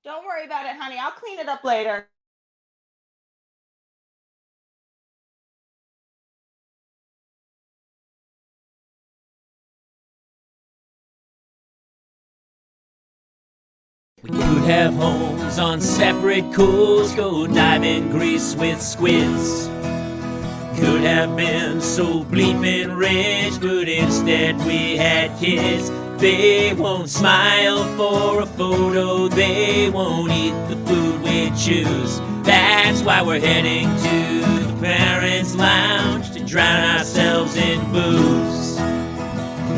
Don't worry about it, honey. I'll clean it up later. We could have homes on separate coasts, go dive in Greece with squids. Could have been so bleeping rich, but instead we had kids. They won't smile for a photo, they won't eat the food we choose. That's why we're heading to the Parents' Lounge to drown ourselves in booze.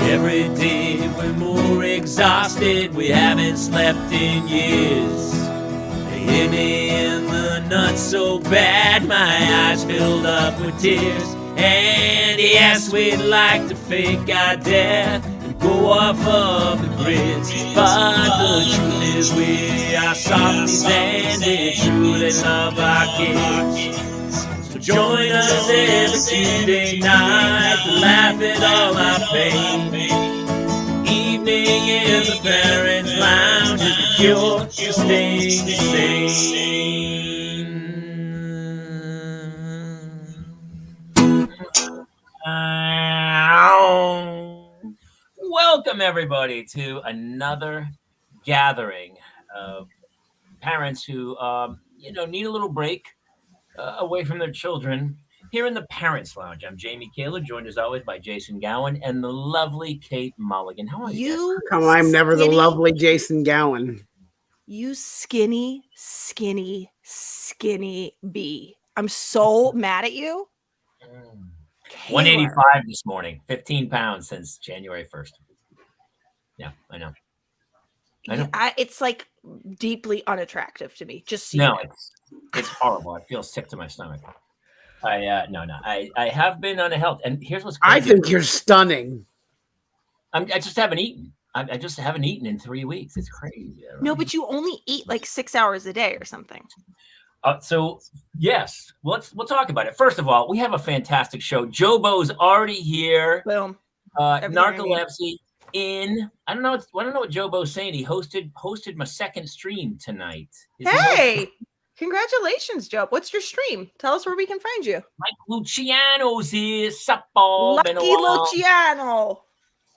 Every day we're more exhausted, we haven't slept in years. They hit me in the nuts so bad, my eyes filled up with tears. And yes, we'd like to fake our death and go off of the grids, but the truth is we are softies and we truly love our kids. So join us every Tuesday night to laugh at all our pain. Evening in the Parents' Lounge is the cure to staying sane. Welcome everybody to another gathering of parents who need a little break away from their children here in the Parents' Lounge. I'm Jamie Kaler, joined as always by Jason Gowan and the lovely Kate Mulligan. How are you? Come on, I'm never the lovely Jason Gowan. You skinny bee. I'm so mad at you. 185 this morning, 15 pounds since January 1st. Yeah, I know. It's like deeply unattractive to me. Just it's horrible. I feel sick to my stomach. I have been on a health, and here's what's crazy. I think you're stunning. I just haven't eaten. I just haven't eaten in 3 weeks. It's crazy. No, but you only eat like 6 hours a day or something. So yes, we'll talk about it. First of all, we have a fantastic show. Jobo's already here. Boom. Narcolepsy in. I don't know what Jobo's saying. He hosted my second stream tonight. Hey, congratulations, Joe. What's your stream? Tell us where we can find you. Mike Luciano's here. Suppo. Lucky Luciano.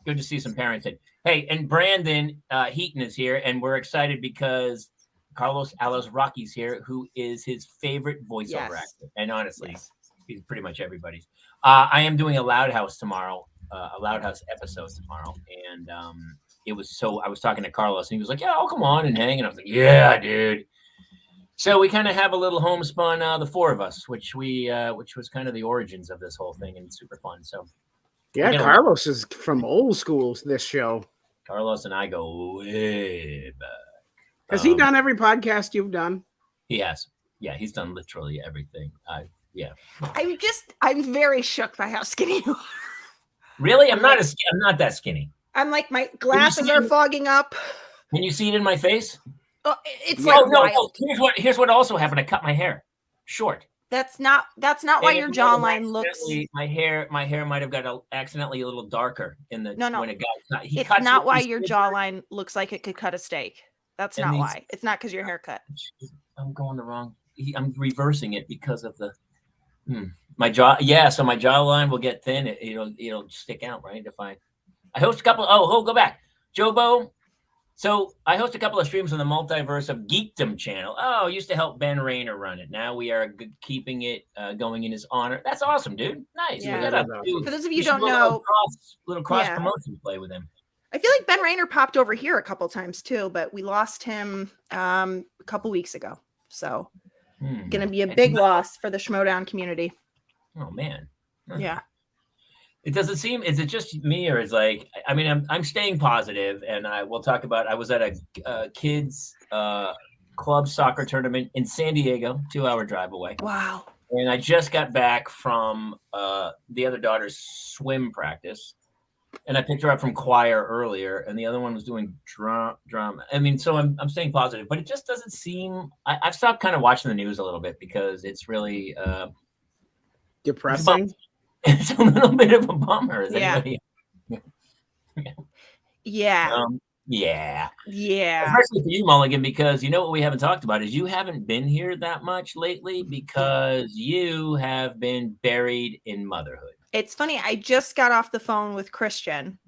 Good to see some parents in. Hey, and Brandon Heaton is here, and we're excited because Carlos Alazraqui's here, who is his favorite voiceover actor. And honestly, he's pretty much everybody's. I am doing a Loud House tomorrow, a Loud House episode tomorrow. And I was talking to Carlos, and he was like, yeah, I'll come on and hang. And I was like, yeah, dude. So we kind of have a little homespun, the four of us, which was kind of the origins of this whole thing, and super fun. So yeah, Carlos is from old school. This show, Carlos and I go way back. Has he done every podcast you've done? He has. Yeah, he's done literally everything. I'm very shook by how skinny you are. Really? I'm not that skinny. I'm like, my glasses are fogging up. Can you see it in my face? Oh, it's like wild. Here's what also happened. I cut my hair short. That's not why your jawline looks. My hair might have got accidentally a little darker in the when it got cut. It's not why your jawline looks like it could cut a steak. That's not why. It's not because your haircut. I'm going the wrong. I'm reversing it because of the my jaw. Yeah, so my jawline will get thin. It'll stick out, right? If I host a couple. Go back, Jobo. So I host a couple of streams on the Multiverse of Geekdom channel. I used to help Ben Rayner run it. Now we are keeping it going in his honor. That's awesome, dude. Nice. Yeah. For those of you who don't know, little cross promotion play with him. I feel like Ben Rayner popped over here a couple times too, but we lost him a couple weeks ago. So gonna be a big loss for the Schmodown community. Oh man. Yeah. It doesn't seem. Is it just me, or is like? I mean, I'm staying positive, and we'll talk about. I was at a kids club soccer tournament in San Diego, 2-hour drive away. Wow. And I just got back from the other daughter's swim practice. And I picked her up from choir earlier, and the other one was doing drama. I mean, so I'm staying positive, but it just doesn't seem. I've stopped kind of watching the news a little bit because it's really depressing. It's a little bit of a bummer. Yeah. Yeah. Yeah. Especially for you, Mulligan, because you know what we haven't talked about is you haven't been here that much lately because you have been buried in motherhood. It's funny. I just got off the phone with Christian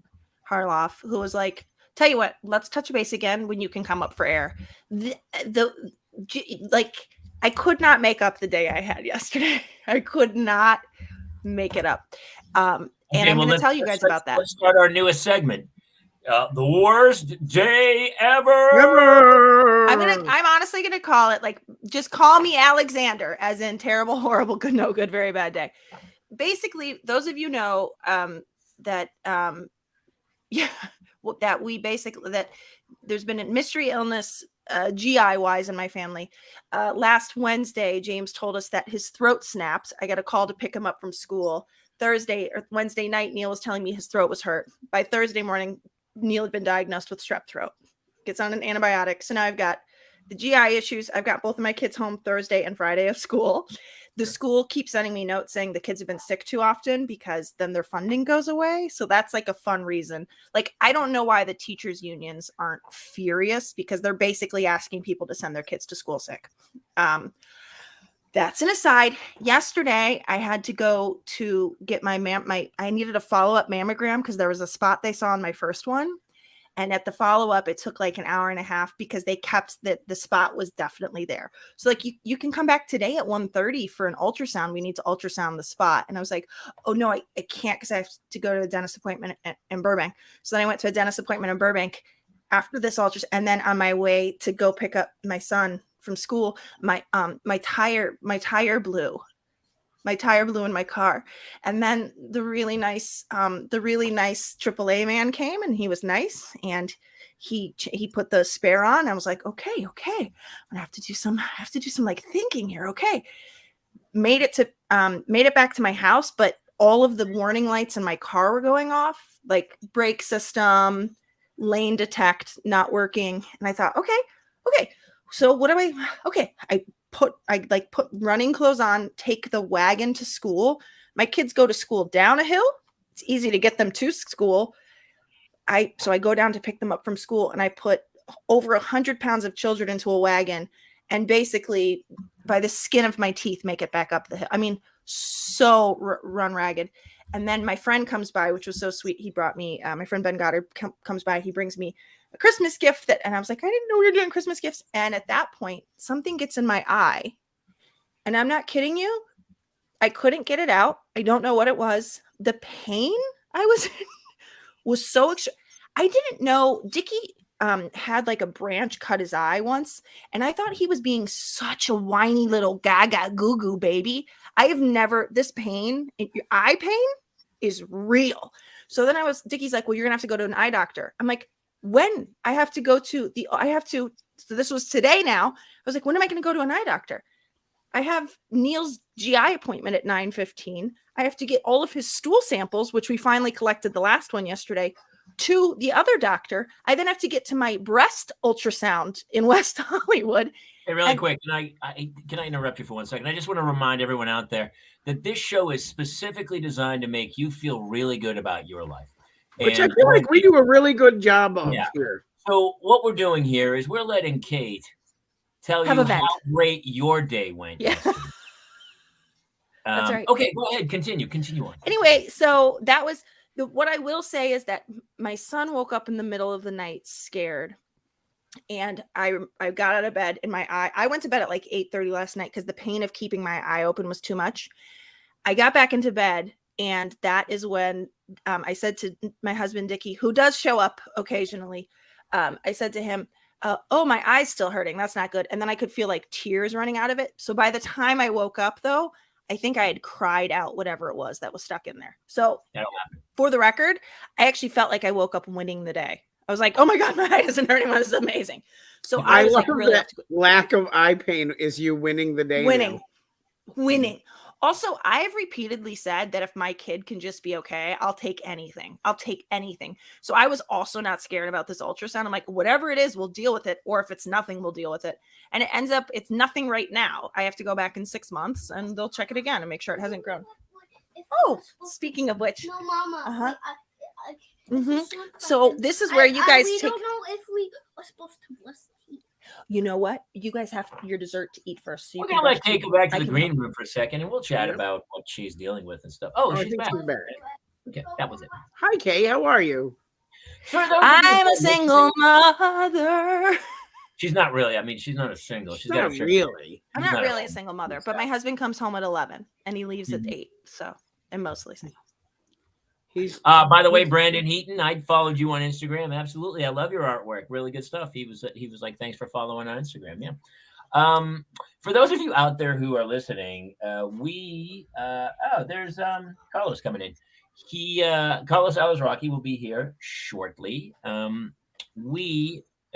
Harloff, who was like, tell you what, let's touch base again when you can come up for air. Like, I could not make up the day I had yesterday. I could not make it up. And Okay, I'm well, going to tell you guys about that. Let's start our newest segment. The worst day ever. Never. I'm honestly gonna call it, like, just call me Alexander, as in terrible, horrible, good, no good, very bad day. Basically, those of you know that yeah, that there's been a mystery illness GI wise in my family. Last Wednesday, James told us that his throat snapped. I got a call to pick him up from school. Thursday or Wednesday night, Neil was telling me his throat was hurt. By Thursday morning, Neil had been diagnosed with strep throat. Gets on an antibiotic. So now I've got the GI issues. I've got both of my kids home Thursday and Friday of school. The school keeps sending me notes saying the kids have been sick too often because then their funding goes away. So that's like a fun reason. Like, I don't know why the teachers unions aren't furious, because they're basically asking people to send their kids to school sick. That's an aside. Yesterday, I had to go to get I needed a follow-up mammogram because there was a spot they saw on my first one. And at the follow-up, it took like an hour and a half because they kept the spot was definitely there. So like, you can come back today at 1:30 for an ultrasound. We need to ultrasound the spot. And I was like, oh no, I can't, because I have to go to a dentist appointment in Burbank. So then I went to a dentist appointment in Burbank after this ultrasound. And then on my way to go pick up my son from school, my tire blew. My tire blew in my car. And then the really nice AAA man came, and he was nice, and he put the spare on. I was like, okay, I'm gonna have to do some like thinking here. Okay. Made it back to my house, but all of the warning lights in my car were going off, like brake system, lane detect not working. And I thought, okay. So what do I put running clothes on, take the wagon to school. My kids go to school down a hill. It's easy to get them to school. So I go down to pick them up from school, and I put over 100 pounds of children into a wagon, and basically by the skin of my teeth make it back up the hill. I mean, so run ragged. And then my friend comes by, which was so sweet. He brought me, my friend Ben Goddard comes by. He brings me a Christmas gift and I was like, I didn't know we were doing Christmas gifts. And at that point, something gets in my eye. And I'm not kidding you. I couldn't get it out. I don't know what it was. The pain I was in was so I didn't know Dickie had like a branch cut his eye once, and I thought he was being such a whiny little gaga goo goo baby. I have never, this pain, your eye pain is real. So then Dickie's like, well, you're gonna have to go to an eye doctor. I'm like, when? So this was today now. I was like, when am I gonna go to an eye doctor? I have Neil's GI appointment at 9:15. I have to get all of his stool samples, which we finally collected the last one yesterday, to the other doctor. I then have to get to my breast ultrasound in West Hollywood. Hey, really quick, can I interrupt you for 1 second? I just want to remind everyone out there that this show is specifically designed to make you feel really good about your life. Which I feel like we do a really good job of here. So what we're doing here is we're letting Kate tell you how great your day went. Yeah. That's right. Okay, go ahead. Continue on. Anyway, so that was what I will say is that my son woke up in the middle of the night scared. And I got out of bed, and my eye, I went to bed at like 8:30 last night because the pain of keeping my eye open was too much. I got back into bed, and that is when I said to my husband, Dickie, who does show up occasionally, I said to him, oh, my eye's still hurting. That's not good. And then I could feel like tears running out of it. So by the time I woke up, though, I think I had cried out whatever it was that was stuck in there. So for the record, I actually felt like I woke up winning the day. I was like, oh my God, my eye doesn't hurt anymore. This is amazing. So I was love like, really that lack of eye pain is you winning the day. Winning. Also, I have repeatedly said that if my kid can just be okay, I'll take anything. So I was also not scared about this ultrasound. I'm like, whatever it is, we'll deal with it. Or if it's nothing, we'll deal with it. And it ends up, it's nothing right now. I have to go back in 6 months and they'll check it again and make sure it hasn't grown. Oh, speaking of which. No, Mama. So this is where you guys we take. don't know if we are supposed to bless teeth. You know what? You guys have your dessert to eat first. So you We're can gonna let brush Kate teeth. go back to I the can green help. room for a second, and we'll chat Yep. about what she's dealing with and stuff. Oh, Oh, I she's think back. she's back. Okay, that was it. Hi, Kay. How are you? For those of you I'm who a are single listening- mother. She's not really. I mean, she's not a single. She's got Not her shit. really. I'm She's not not really a a single mother, but my husband comes home at 11 and he leaves at Mhm. 8. So I'm mostly single. He's By the way, Brandon Heaton, I followed you on Instagram. Absolutely, I love your artwork. Really good stuff. He was like, thanks for following on Instagram. Yeah. For those of you out there who are listening, there's Carlos coming in. Carlos Alazraqui will be here shortly.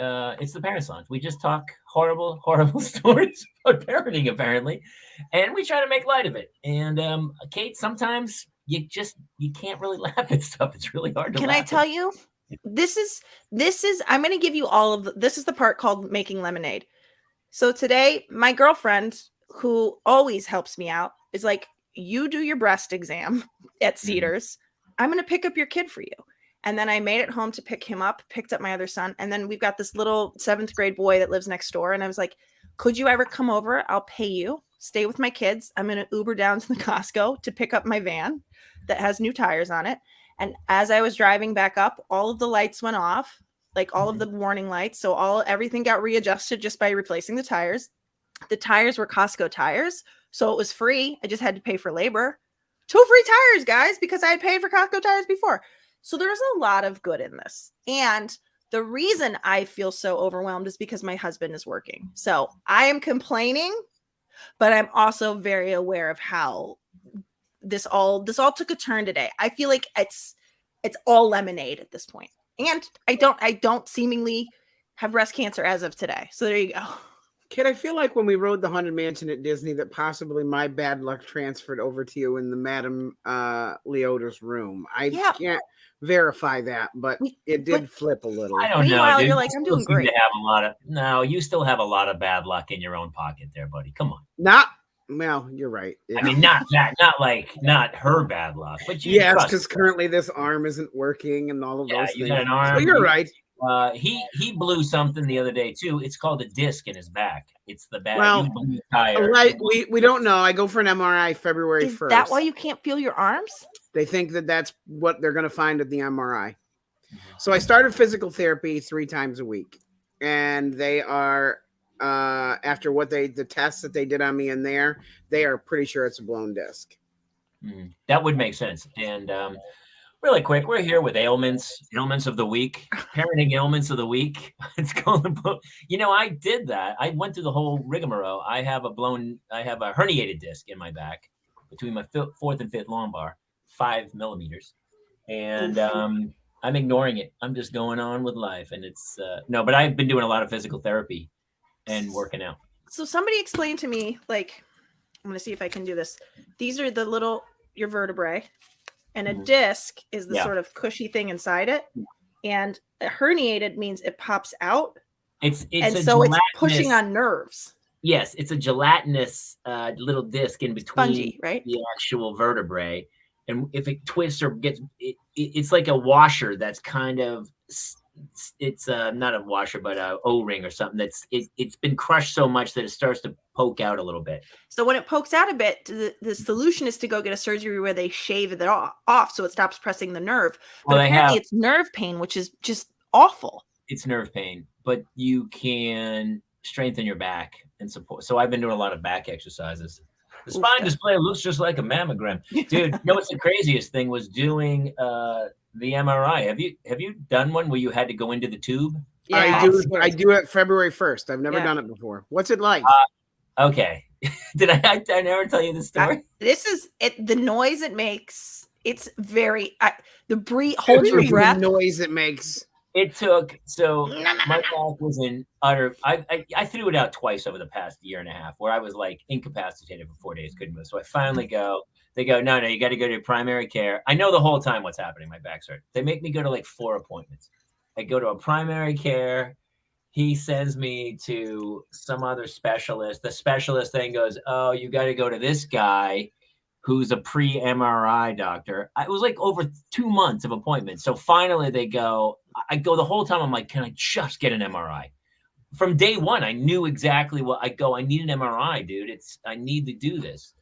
It's the Parents Lounge. We just talk horrible stories about parenting, apparently, and we try to make light of it. And Kate, sometimes you can't really laugh at stuff. It's really hard to Can laugh I at. tell you? This is I'm going to give you all of this is the part called making lemonade. So today, my girlfriend, who always helps me out, is like, you do your breast exam at Cedars. I'm going to pick up your kid for you. And then I made it home to pick him up, picked up my other son. And then we've got this little 7th grade boy that lives next door. And I was like, could you ever come over? I'll pay you. Stay with my kids. I'm going to Uber down to the Costco to pick up my van that has new tires on it. And as I was driving back up, all of the lights went off, like all of the warning lights. So everything got readjusted just by replacing the tires. The tires were Costco tires. So it was free. I just had to pay for labor. 2 free tires, guys, because I had paid for Costco tires before. So there's a lot of good in this. And the reason I feel so overwhelmed is because my husband is working. So I am complaining, but I'm also very aware of how this all took a turn today. I feel like it's all lemonade at this point. And I don't seemingly have breast cancer as of today. So there you go. Kid, I feel like when we rode the Haunted Mansion at Disney that possibly my bad luck transferred over to you in the Madame Leota's room. I can't verify that, but it did flip a little. I don't know, Meanwhile, dude. you're like, I'm doing great. You still have a lot of bad luck in your own pocket there, buddy. Come on. Well, you're right. Yeah. I mean, not her bad luck, but yes, because currently this arm isn't working and all of those you things. got an arm. So you're right. He blew something the other day too. It's called a disc in his back. It's the back. Well, He blew a tire. we don't know. I go for an MRI February 1st. Is that why you can't feel your arms? They think that that's what they're going to find at the MRI. So I started physical therapy 3 times a week, and they are after the tests that they did on me in there, they are pretty sure it's a blown disc. That would make sense. And really quick, we're here with ailments of the week, parenting ailments of the week. It's called I did that. I went through the whole rigmarole. I have a herniated disc in my back between my 4th and 5th lumbar, 5 millimeters. And I'm ignoring it. I'm just going on with life. And it's but I've been doing a lot of physical therapy and working out. So somebody explained to me, like, I'm going to see if I can do this. These are your vertebrae, and a disc is the sort of cushy thing inside it. And a herniated means it pops out. It's pushing on nerves. Yes, it's a gelatinous little disc in between Spongy, right? the actual vertebrae. And if it twists or gets, it's like a washer that's kind of, it's not a washer, but a O-ring or something it's been crushed so much that it starts to poke out a little bit. So when it pokes out a bit, the solution is to go get a surgery where they shave it off so it stops pressing the nerve. But apparently it's nerve pain, which is just awful. It's nerve pain, but you can strengthen your back and support. So I've been doing a lot of back exercises. The spine display looks just like a mammogram. Dude, you know what's the craziest thing was doing the MRI. Have you done one where you had to go into the tube? Yeah, I do it February 1st. I've never done it before. What's it like? Okay. Did I never tell you the story? This is it. The noise it makes. It's very hold your breath. The noise it makes. It took my back was in utter. I threw it out twice over the past year and a half, where I was like incapacitated for 4 days, couldn't move. So I finally go. They go, no, you got to go to primary care. I know the whole time what's happening. My back's hurt. They make me go to like 4 appointments. I go to a primary care. He sends me to some other specialist. The specialist then goes, oh, you got to go to this guy who's a pre-MRI doctor. It was like over 2 months of appointments. So finally they go, I go the whole time. I'm like, can I just get an MRI? From day one, I knew exactly what I need an MRI, dude. I need to do this.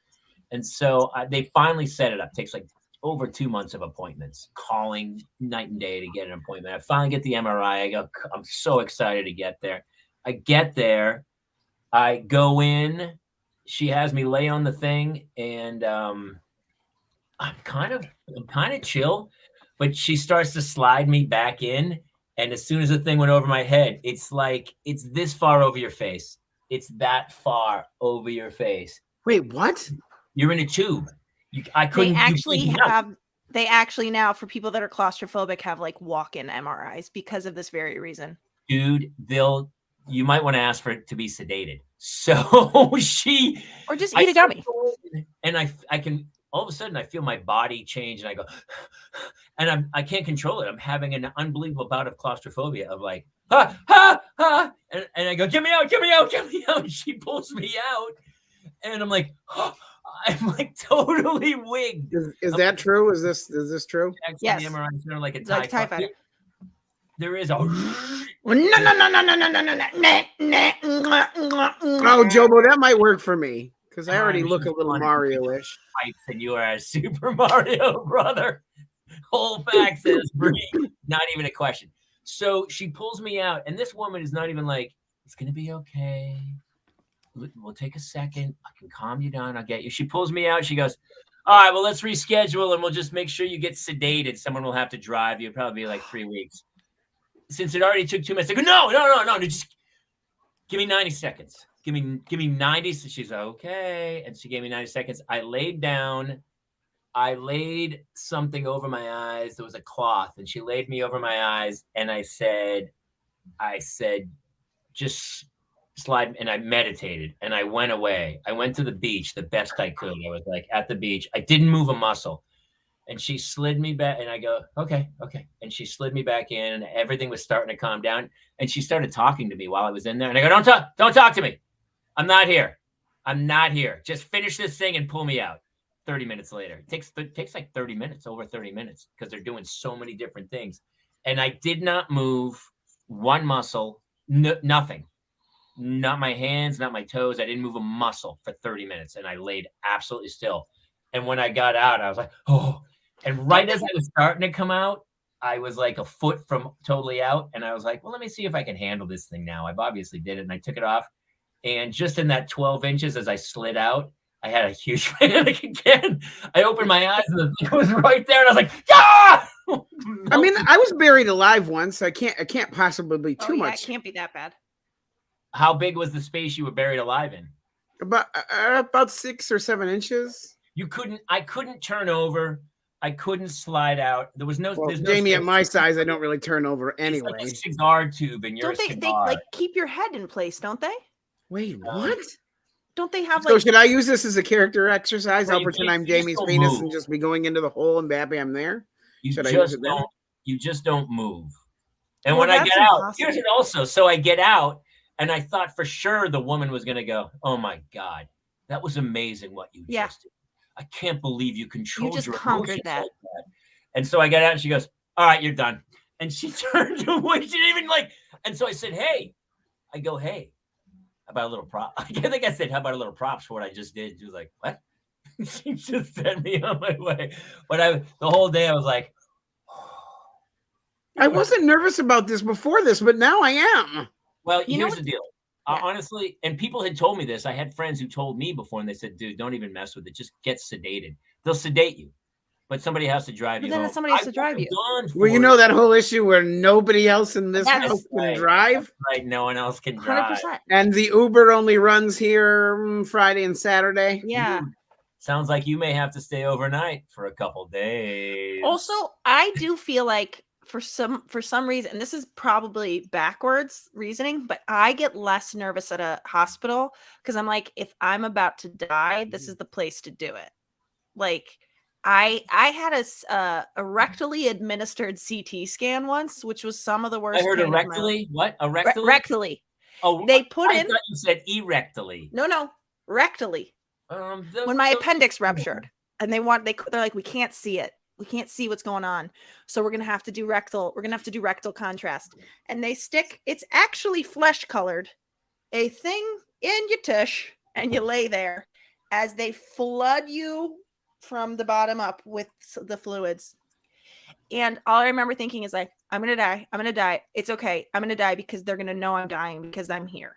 And so they finally set it up. It takes like over 2 months of appointments, calling night and day to get an appointment. I finally get the MRI. I go, I'm so excited to get there. I get there. I go in. She has me lay on the thing, and I'm kind of chill, but she starts to slide me back in. And as soon as the thing went over my head, it's like, it's this far over your face. It's that far over your face. Wait, what? You're in a tube. I couldn't. They actually now, for people that are claustrophobic, have like walk-in MRIs because of this very reason. Dude, you might want to ask for it to be sedated. So or just eat a gummy. And I can, all of a sudden I feel my body change, and I go, and I can't control it. I'm having an unbelievable bout of claustrophobia of like, and I go, get me out. And she pulls me out, and I'm like, I'm like totally wigged. Is that true? Is this true? Actually, yes. The MRI is like a TIE fighter. There is a. Oh, Jobo, that might work for me because I already look a little Mario-ish. And you are a Super Mario brother. Whole fact says not even a question. So she pulls me out, and this woman is not even like, it's gonna be okay. We'll take a second. I can calm you down. I'll get you. She pulls me out. She goes, all right, well, let's reschedule, and we'll just make sure you get sedated. Someone will have to drive you. It'll probably be like 3 weeks. Since it already took 2 minutes, I go, no. Just give me 90 seconds. Give me 90. So she's okay. And she gave me 90 seconds. I laid down. I laid something over my eyes. There was a cloth, and she laid me over my eyes. And I said, just slide. And I meditated, and I went away. I went to the beach the best I could. I was like at the beach. I didn't move a muscle. And she slid me back, and I go, okay. And she slid me back in, and everything was starting to calm down. And she started talking to me while I was in there. And I go, don't talk to me. I'm not here. Just finish this thing and pull me out. 30 minutes later. It takes like 30 minutes, over 30 minutes, because they're doing so many different things. And I did not move one muscle, nothing. Not my hands, not my toes. I didn't move a muscle for 30 minutes, and I laid absolutely still. And when I got out, I was like, oh. And right as I was starting to come out, I was like a foot from totally out. And I was like, well, let me see if I can handle this thing now. I've obviously did it. And I took it off. And just in that 12 inches as I slid out, I had a huge panic again. I opened my eyes, and it was right there. And I was like, ah! I mean, I was buried alive once. I can't possibly be too much. It can't be that bad. How big was the space you were buried alive in? About 6 or 7 inches. I couldn't turn over. I couldn't slide out. There's no Jamie, at my size, I don't really turn over anyway. It's like a cigar tube, and you're Don't they like keep your head in place, don't they? Wait, what? Don't they have So like? should I use this as a character exercise? Well, I'll pretend I'm Jamie's penis and just be going into the hole and happy I'm there. You just don't move. And Well, when I that's get out, impossible. here's it also. So I get out, and I thought for sure the woman was going to go, oh my God, that was amazing what you just did. I can't believe you controlled You just your conquered emotions that. like that. And so I got out, and she goes, all right, you're done. And she turned away. She didn't even like, and so I said, hey, how about a little prop? I think I said, how about a little props for what I just did? She was like, what? She just sent me on my way. But the whole day I was like, I wasn't nervous about this before this, but now I am. well, here's the deal. Honestly, and people had told me this. I had friends who told me before, and they said, dude, don't even mess with it. Just get sedated. They'll sedate you, but somebody has to drive you Then home. somebody has to drive you. Well, you know that whole issue where nobody else in this house can drive? Right, no one else can drive. 100%. And the Uber only runs here Friday and Saturday. Yeah. Sounds like you may have to stay overnight for a couple days. Also, I do feel like for some reason, and this is probably backwards reasoning, but I get less nervous at a hospital because I'm like, if I'm about to die, this is the place to do it. Like, I had a rectally administered CT scan once, which was some of the worst. I heard a rectally. What? A rectally? Rectally. Oh, they put I in. thought you said erectally. No, rectally. When my appendix ruptured. and they're like, we can't see it. We can't see what's going on. So we're going to have to do rectal contrast. And they stick, it's actually flesh colored, a thing in your tush, and you lay there as they flood you from the bottom up with the fluids. And all I remember thinking is like, I'm going to die. I'm going to die. It's okay. I'm going to die because they're going to know I'm dying because I'm here.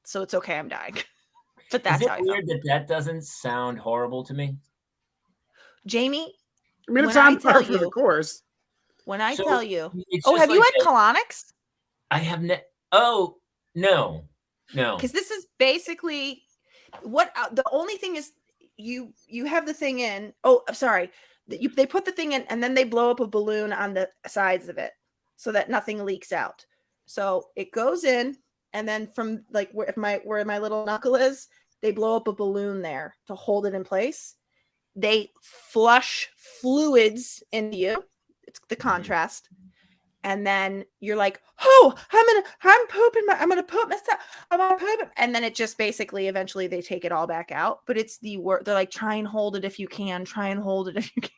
So it's okay. I'm dying. But that's Is it how I weird felt. that doesn't sound horrible to me? Jamie, I mean, it's when I on par tell for the you- course. when I So, tell you, it's oh, just have you like had colonics? I have oh, no. Because this is basically what the only thing is you have the thing in. Oh, I'm sorry. They put the thing in and then they blow up a balloon on the sides of it so that nothing leaks out. So it goes in, and then from like where my little knuckle is, they blow up a balloon there to hold it in place. They flush fluids into you. It's the contrast. And then you're like, oh, I'm pooping. I'm gonna poop myself. I'm gonna poop. And then it just basically eventually they take it all back out. But it's the work. They're like, try and hold it if you can. Try and hold it if you can.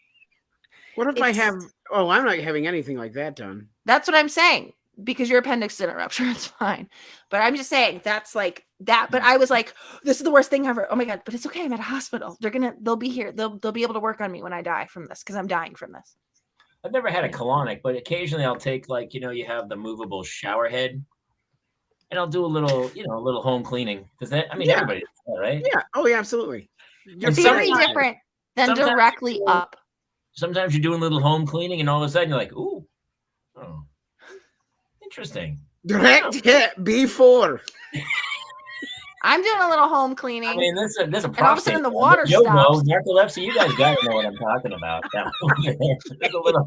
What if I have? Oh, I'm not having anything like that done. That's what I'm saying. Because your appendix didn't rupture, it's fine. But I'm just saying that's like that. But I was like, this is the worst thing ever. Oh my god! But it's okay. I'm at a hospital. They'll be here. They'll be able to work on me when I die from this because I'm dying from this. I've never had a colonic, but occasionally I'll take like, you have the movable shower head, and I'll do a little home cleaning because everybody does that, right? Yeah. Oh, yeah. Absolutely. And Very sometimes- different than sometimes directly you- up. Sometimes you're doing a little home cleaning, and all of a sudden you're like, ooh, oh, interesting. Direct hit B4. I'm doing a little home cleaning. I mean, there's a and all of a prostate. sudden the water Yo, stops. narcolepsy, you guys gotta know what I'm talking about. There's a little.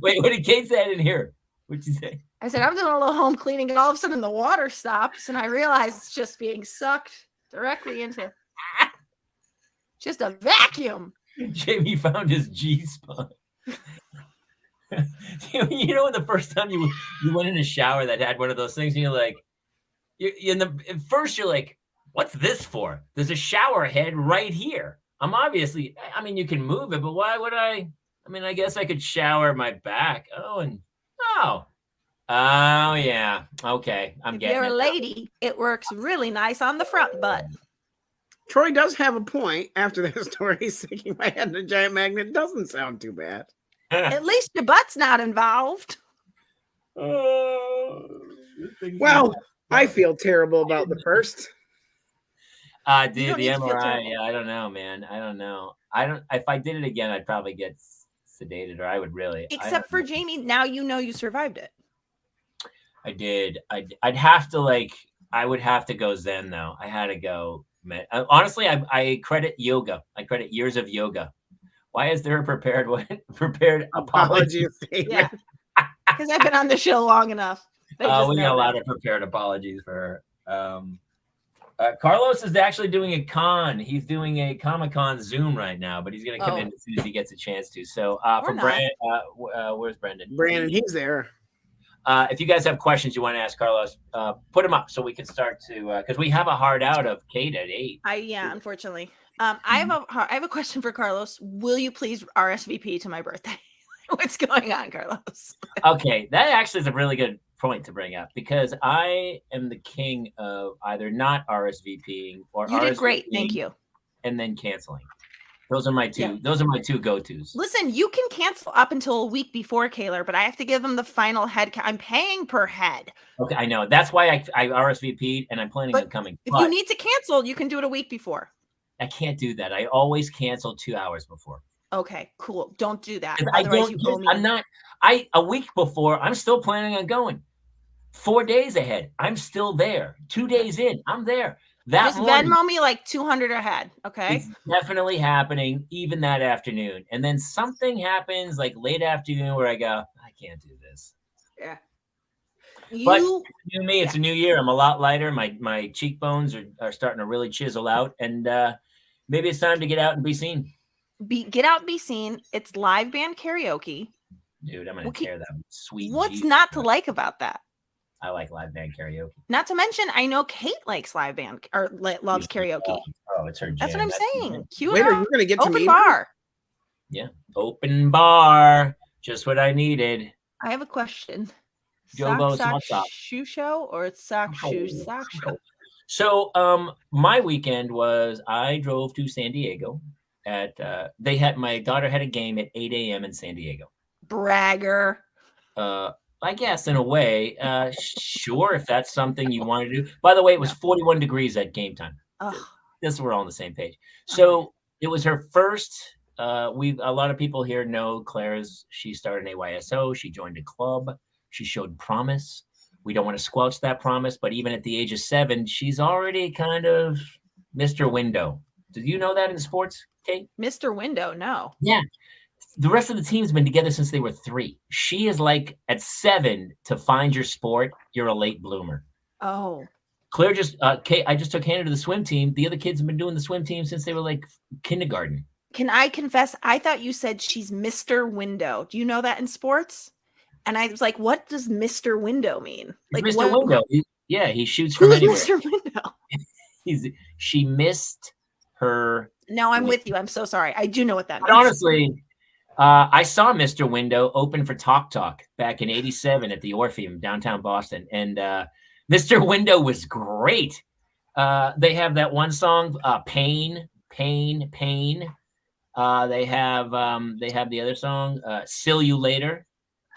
Wait, what did Kate say? I didn't hear. What'd you say? I said, I'm doing a little home cleaning, and all of a sudden the water stops, and I realize it's just being sucked directly into just a vacuum. Jamie found his G spot. You know, the first time you went in a shower that had one of those things, and you're like, at first you're like, what's this for? There's a shower head right here. You can move it, but why would I? I guess I could shower my back. Oh, yeah. Okay, I'm getting it. If you're a lady, it works really nice on the front butt. Troy does have a point after that story. Sticking my head in a giant magnet doesn't sound too bad. At least your butt's not involved. Well, I feel terrible about the first. Dude, You don't the need to feel MRI. terrible. Yeah, I don't know, man. I don't know. If I did it again, I'd probably get sedated, or I would really. Except for Jamie, now you know you survived it. I did. I'd have to I would have to go Zen though. I had to go. Honestly, I credit yoga. I credit years of yoga. Why is there a prepared apology? Yeah. Because I've been on the show long enough. They just We know got a lot that. of prepared apologies for her. Carlos is actually doing a con. He's doing a Comic-Con Zoom right now, but he's going to come in as soon as he gets a chance to. So from not. Brandon, where's Brendan? Brandon, he's there. If you guys have questions you want to ask Carlos, put them up so we can start to because we have a hard out of Kate at 8. Unfortunately. I have a question for Carlos. Will you please RSVP to my birthday? What's going on, Carlos? Okay, that actually is a really good point to bring up because I am the king of either not RSVPing or You did great. Thank RSVPing you. and then canceling. Those are my two. Yeah. Those are my two go-tos. Listen, you can cancel up until a week before, Kaylor, but I have to give them the final head count. I'm paying per head. Okay, I know. That's why I RSVP'd and I'm planning on coming. If But you need to cancel, you can do it a week before. I can't do that. I always cancel 2 hours before. Okay, cool. Don't do that. 'Cause I Otherwise, don't. you owe me. I'm not. A week before, I'm still planning on going. 4 days ahead, I'm still there. 2 days in, I'm there. That Just morning, Venmo me like 200 ahead. Okay. it's definitely happening, even that afternoon. And then something happens like late afternoon where I go, I can't do this. Yeah. But You it's new me. It's a new year. I'm a lot lighter. My cheekbones are starting to really chisel out, and maybe it's time to get out and be seen. get out, be seen. It's live band karaoke. Dude, I'm gonna Okay, tear that sweet. What's Jeep not to up. like about that? I like live band karaoke. Not to mention, I know Kate likes live band or loves karaoke. Oh, it's her jam. That's what I'm saying. Cue Wait, it are up. you going to get to Open me? bar. Yeah, open bar. Just what I needed. I have a question. Jobo, Sock what's up? shoe show or it's sock shoe sock show? So, my weekend was I drove to San Diego. My daughter had a game at 8 a.m. in San Diego. Bragger. I guess in a way, sure, if that's something you want to do. By the way, it was 41 degrees at game time. This we're all on the same page. So it was her first. A lot of people here know Claire's. She started an AYSO. She joined a club. She showed promise. We don't want to squelch that promise, but even at the age of 7, she's already kind of Mr. Window. Did you know that in sports, Kate? Mr. Window, no. Yeah. The rest of the team's been together since they were 3. She is like at 7 to find your sport. You're a late bloomer. Oh. Claire Kate, I just took Hannah to the swim team. The other kids have been doing the swim team since they were like kindergarten. Can I confess? I thought you said she's Mr. Window. Do you know that in sports? And I was like, what does Mr. Window mean? Like Mr. Window. He shoots from who's anywhere. Mr. Window? She missed her. No, I'm with you. I'm so sorry. I do know what that means. But honestly, I saw Mr. Window open for Talk Talk back in '87 at the Orpheum, downtown Boston. And Mr. Window was great. They have that one song, Pain, Pain, Pain. They have the other song, "Still You Later,"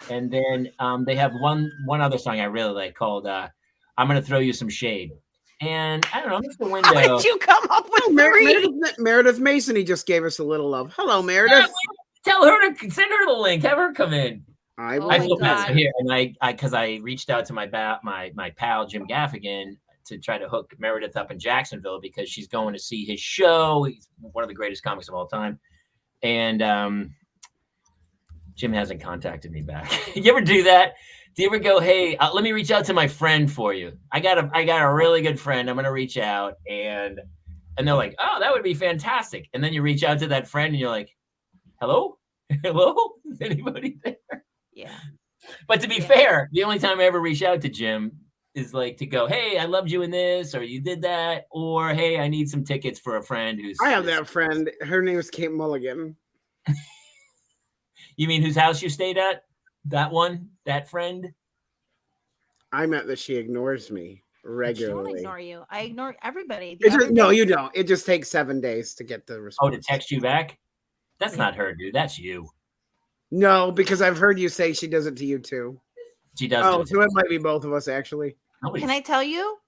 and then they have one other song I really like called "I'm Gonna Throw You Some Shade." And I don't know, Mr. Window. How did you come up with Meredith Mason, he just gave us a little love. Hello, Meredith. Tell her to send her the link. Have her come in. I feel bad here, and because I reached out to my pal Jim Gaffigan to try to hook Meredith up in Jacksonville because she's going to see his show. He's one of the greatest comics of all time. And Jim hasn't contacted me back. You ever do that? Do you ever go, hey, let me reach out to my friend for you? I got a really good friend. I'm going to reach out. And they're like, oh, that would be fantastic. And then you reach out to that friend and you're like, hello? Hello? Is anybody there? Yeah. But to be fair, the only time I ever reach out to Jim is like to go, hey, I loved you in this, or you did that, or hey, I need some tickets for a friend who's. I have that friend. Her name is Kate Mulligan. You mean whose house you stayed at? That one? That friend? I meant that she ignores me regularly. I don't ignore you. I ignore everybody. No, you don't. It just takes 7 days to get the response. Oh, to text you back? That's not her, dude. That's you. No, because I've heard you say she does it to you too. She does. Oh, so it might be both of us actually. Can I tell you?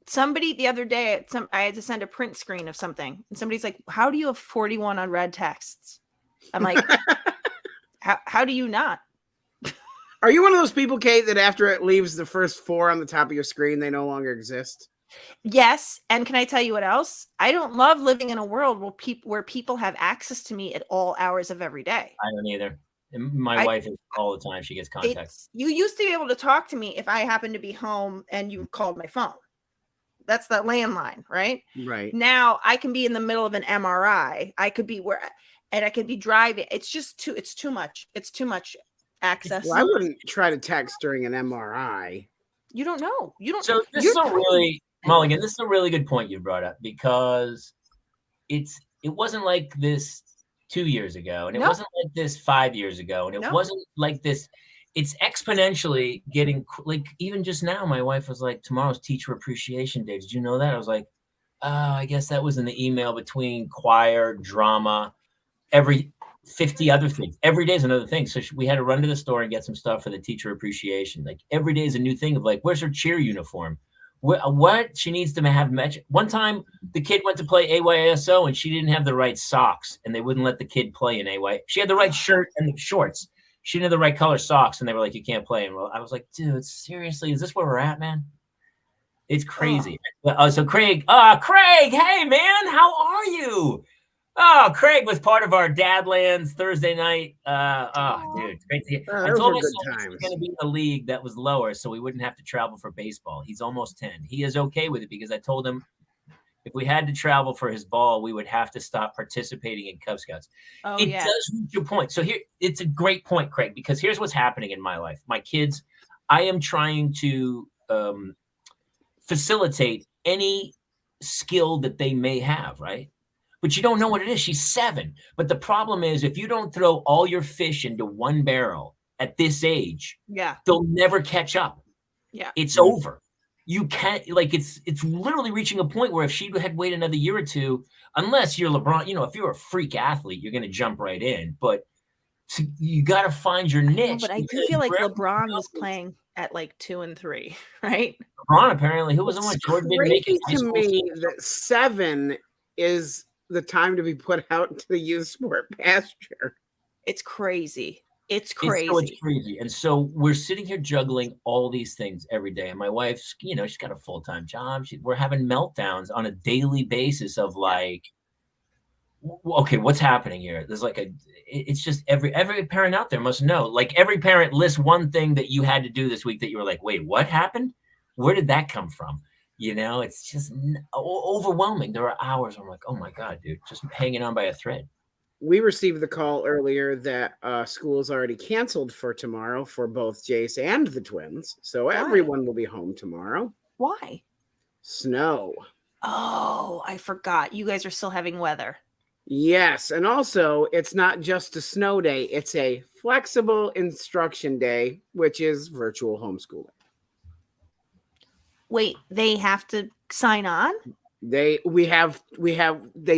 Somebody the other day, I had to send a print screen of something, and somebody's like, "How do you have 41 unread texts?" I'm like, "How do you not?" Are you one of those people, Kate, that after it leaves the first 4 on the top of your screen, they no longer exist? Yes, and can I tell you what else? I don't love living in a world where people have access to me at all hours of every day. I don't either. My wife is all the time. She gets contacted. You used to be able to talk to me if I happened to be home and you called my phone. That's the landline, right? Right. Now I can be in the middle of an MRI. I could be and I could be driving. It's too much. It's too much access. Well, I wouldn't try to text during an MRI. You don't know. You don't. So this is a really, Mulligan, this is a really good point you brought up because it wasn't like this 2 years ago, and it wasn't like this 5 years ago, and it wasn't like this. It's exponentially getting like even just now. My wife was like, "Tomorrow's Teacher Appreciation Day. Did you know that?" I was like, "Oh, I guess that was in the email between choir, drama, every 50 other things. Every day is another thing." So we had to run to the store and get some stuff for the teacher appreciation. Like every day is a new thing of like, where's her cheer uniform? What she needs to have match. One time the kid went to play AYSO and she didn't have the right socks and they wouldn't let the kid play in AY. She had the right shirt and the shorts. She didn't have the right color socks and they were like, you can't play. And I was like, dude, seriously, is this where we're at, man? It's crazy. So Craig, hey man, how are you? Oh, Craig was part of our Dadlands Thursday night. Dude, great to hear. I told my son he was going to be in a league that was lower so we wouldn't have to travel for baseball. He's almost 10. He is okay with it because I told him if we had to travel for his ball, we would have to stop participating in Cub Scouts. Does reach your point. So here, it's a great point, Craig, because here's what's happening in my life. My kids, I am trying to facilitate any skill that they may have, right? But you don't know what it is. She's 7. But the problem is, if you don't throw all your fish into one barrel at this age, they'll never catch up. Yeah. It's over. You can't, like, it's literally reaching a point where if she had waited another year or two, unless you're LeBron, if you're a freak athlete, you're going to jump right in. But you got to find your niche. But I do feel like LeBron was playing at like 2 and 3, right? LeBron, apparently, who was the one? Jordan didn't make it. To me, that 7 is the time to be put out into the youth sport pasture. It's crazy. It's crazy. It's crazy. And so we're sitting here juggling all these things every day. And my wife's, she's got a full-time job. We're having meltdowns on a daily basis of like, okay, what's happening here? There's like it's just every parent out there must know. Like every parent lists one thing that you had to do this week that you were like, wait, what happened? Where did that come from? It's just overwhelming. There are hours where I'm like, oh my God, dude, just hanging on by a thread. We received the call earlier that school's already canceled for tomorrow for both Jace and the twins. So everyone will be home tomorrow. Why? Snow. Oh, I forgot. You guys are still having weather. Yes. And also, it's not just a snow day. It's a flexible instruction day, which is virtual homeschooling. Wait, they have to sign on? They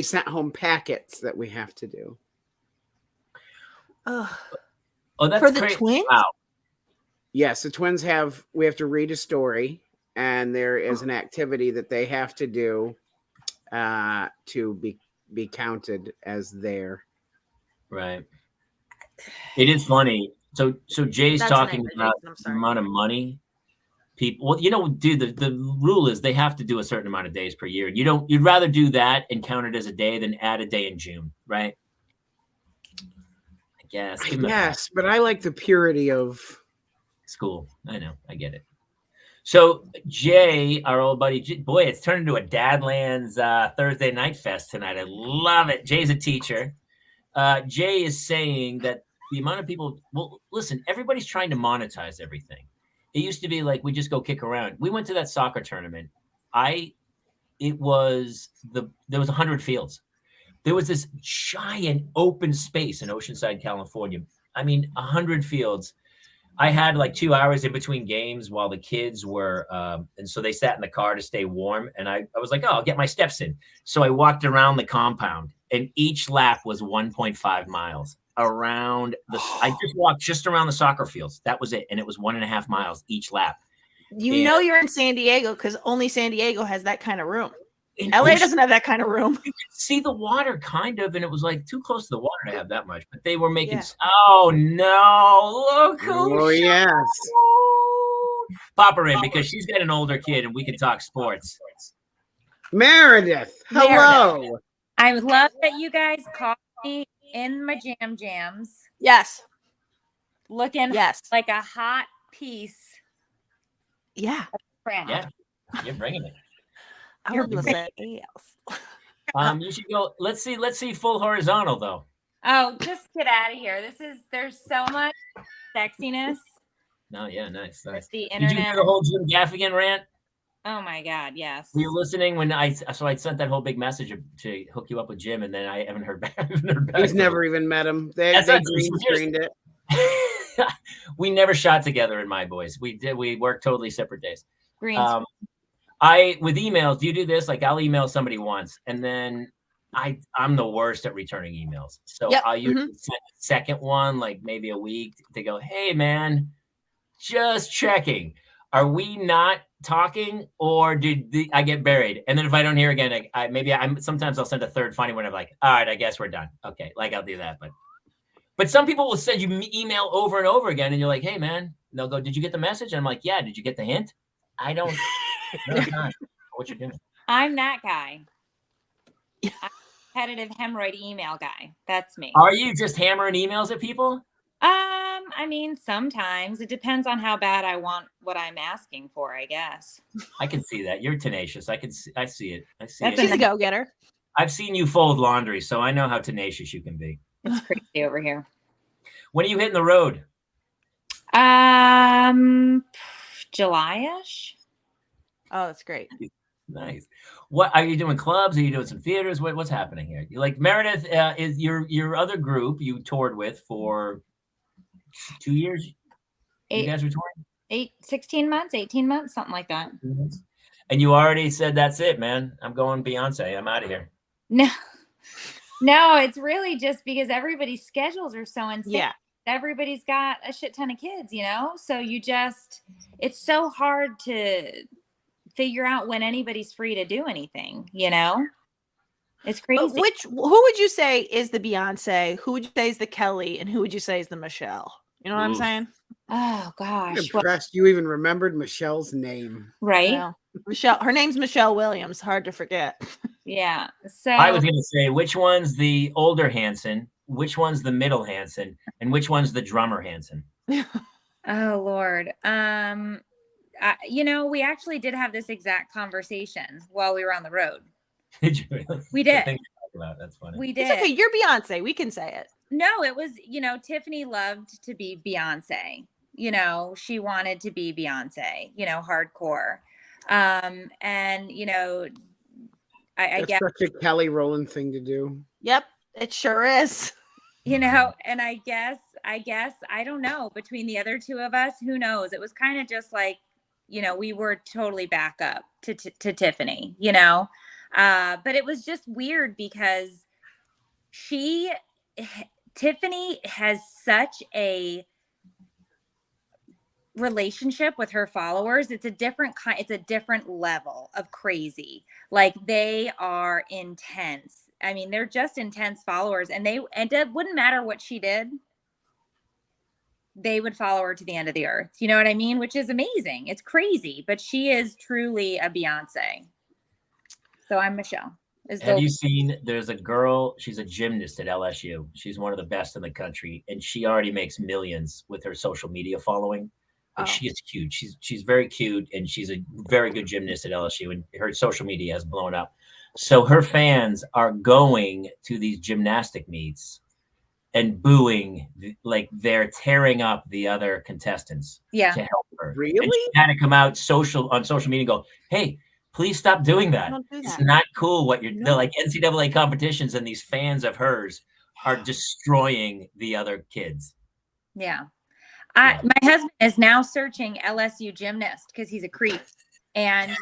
sent home packets that we have to do. Oh, that's for the great. twins? Wow. Yes, the twins we have to read a story, and there is an activity that they have to do to be counted as their. Right. It is funny. So Jay's talking about the amount of money. People, dude, the rule is they have to do a certain amount of days per year. You'd rather do that and count it as a day than add a day in June, right? I guess. Yes, but I like the purity of school. I know, I get it. So Jay, our old buddy, boy, it's turned into a Dadlands Thursday night fest tonight. I love it. Jay's a teacher. Jay is saying that the amount of people, well, listen, everybody's trying to monetize everything. It used to be like we just go kick around. We went to that soccer tournament. There was 100 fields. There was this giant open space in Oceanside, California. I mean, 100 fields. I had like 2 hours in between games while the kids were, and so they sat in the car to stay warm. And I was like, oh, I'll get my steps in. So I walked around the compound, and each lap was 1.5 miles. I just walked just around the soccer fields. That was it. And it was 1.5 miles each lap. You're in San Diego because only San Diego has that kind of room. LA doesn't have that kind of room. You could see the water kind of, and it was like too close to the water to have that much. But they were making, oh no, look who yes. Pop her in because she's got an older kid and we can talk sports. Meredith, hello. I love that you guys called me in my jams. Yes. Looking like a hot piece. Yeah. Yeah. You're bringing it. I would say yes. You should go. Let's see full horizontal though. Oh, just get out of here. There's so much sexiness. No, yeah, nice. The internet. Did you hear the whole Jim Gaffigan rant? Oh my God, yes. Were you listening when I sent that whole big message to hook you up with Jim, and then I haven't heard back. He's never even met him. They green screened it. We never shot together in My Boys. We worked totally separate days. Green. With emails, do you do this? Like I'll email somebody once, and then I'm the worst at returning emails. So I'll usually send a second one, like maybe a week, to go, hey man, just checking. Are we not talking, or did I get buried? And then if I don't hear again, sometimes I'll send a third funny one. I'm like, all right, I guess we're done. Okay, like I'll do that. But some people will send you email over and over again, and you're like, hey man, they'll go, did you get the message? And I'm like, yeah. Did you get the hint? I don't. No, it's not. What you're doing? I'm that guy. I'm a competitive hemorrhoid email guy. That's me. Are you just hammering emails at people? I mean, sometimes it depends on how bad I want what I'm asking for, I guess. I can see that. You're tenacious. I see it. She's a go-getter. I've seen you fold laundry, so I know how tenacious you can be. It's crazy over here. When are you hitting the road? July-ish. Oh, that's great. Nice. What are you doing? Clubs? Are you doing some theaters? What's happening here? Like Meredith is your other group you toured with for 2 years. You Eight, guys were touring 16 months, 18 months, something like that. and you already said that's it, man. I'm going Beyonce. I'm out of here. No, no, it's really just because everybody's schedules are so insane. Yeah. Everybody's got a shit ton of kids, so it's so hard to figure out when anybody's free to do anything, It's crazy. But who would you say is the Beyonce? Who would you say is the Kelly? And who would you say is the Michelle? You know what I'm saying? Oh I'm gosh. impressed you even remembered Michelle's name. Right? Well, Michelle. Her name's Michelle Williams. Hard to forget. Yeah. So I was going to say which one's the older Hanson, which one's the middle Hanson, and which one's the drummer Hanson. Oh Lord. We actually did have this exact conversation while we were on the road. Did you really? We did. That's funny. We did. It's okay. You're Beyonce. We can say it. No, it was, Tiffany loved to be Beyonce. She wanted to be Beyonce, hardcore. And, I guess That's such a Kelly Rowland thing to do. Yep, it sure is. and I guess, I don't know, between the other two of us, who knows? It was kind of just like, we were totally back up to Tiffany, but it was just weird because Tiffany has such a relationship with her followers. It's a different level of crazy. Like, they are intense. I mean, they're just intense followers, and it wouldn't matter what she did. They would follow her to the end of the earth. You know what I mean? Which is amazing. It's crazy, but she is truly a Beyonce. So I'm Michelle. Have you seen, there's a girl, she's a gymnast at LSU. She's one of the best in the country, and she already makes millions with her social media following. And she is cute. She's very cute, and she's a very good gymnast at LSU, and her social media has blown up. So her fans are going to these gymnastic meets and booing, like they're tearing up the other contestants to help her. Really? And she had to come out on social media and go, hey, please stop doing that. Don't do that. It's not cool what you're doing. Like NCAA competitions, and these fans of hers are destroying the other kids. Yeah. My husband is now searching LSU gymnast because he's a creep. And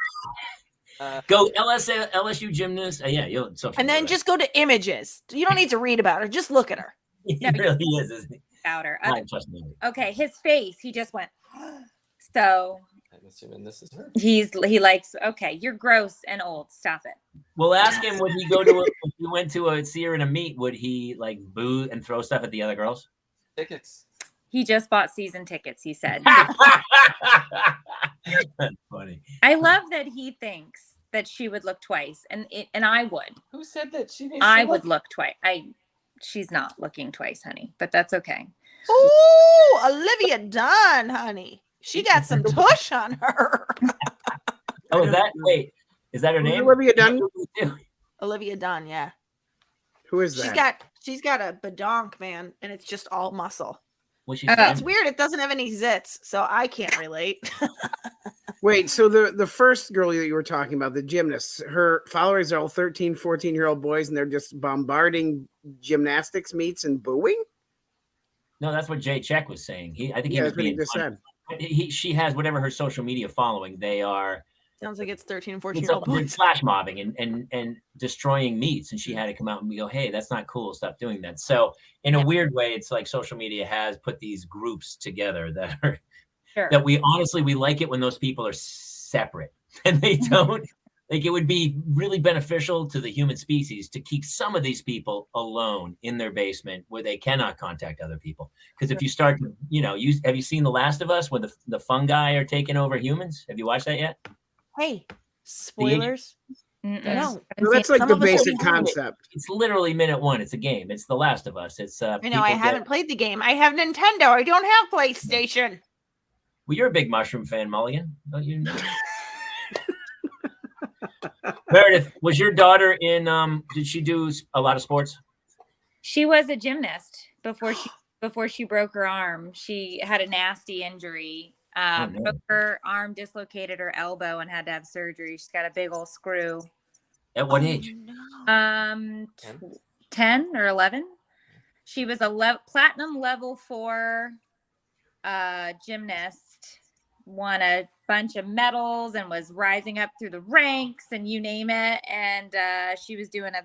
go LSU gymnast. You'll. And then just go to images. You don't need to read about her. Just look at her. He really is, isn't he? about her. Okay, his face, he just went. So I'm assuming this is her. he likes. Okay, you're gross and old. Stop it. Well, ask him, would he if you went to see her in a meet, would he like boo and throw stuff at the other girls? Tickets. He just bought season tickets, he said. That's funny. I love that he thinks that she would look twice, and I would. Who said that she needs I to would look twice. She's not looking twice, honey, but that's okay. Ooh, Olivia Dunn, honey. She got some tush on her. Oh, is that her name? Olivia Dunn? Olivia Dunn, yeah. Who is that? She's got a badonk, man, and it's just all muscle. It's weird. It doesn't have any zits, so I can't relate. Wait, so the first girl that you were talking about, the gymnast, her followers are all 13, 14-year-old boys, and they're just bombarding gymnastics meets and booing? No, that's what Jay Check was saying. I think he was that's what he being just funny. said. She has whatever her social media following. They are. Sounds like it's 13 and They're 14-year-old boys. flash mobbing and destroying meets, and she had to come out and go, hey, that's not cool, stop doing that. So in a weird way, it's like social media has put these groups together that are that we like it when those people are separate and they don't. Like, it would be really beneficial to the human species to keep some of these people alone in their basement where they cannot contact other people. Because if you start to, have you seen The Last of Us, where the fungi are taking over humans? Have you watched that yet? Hey, spoilers. No, that's like the basic concept. It's literally minute one. It's a game. It's The Last of Us. It's I know I haven't played the game. I have Nintendo. I don't have PlayStation. Well, you're a big Mushroom fan, Mulligan. Don't you know? Meredith, was your daughter in? Did she do a lot of sports? She was a gymnast before she broke her arm. She had a nasty injury, no. Broke her arm, dislocated her elbow, and had to have surgery. She's got a big old screw. At what age? No. 10 or 11. She was a platinum level 4 gymnast, won a bunch of medals and was rising up through the ranks and you name it. And she was doing a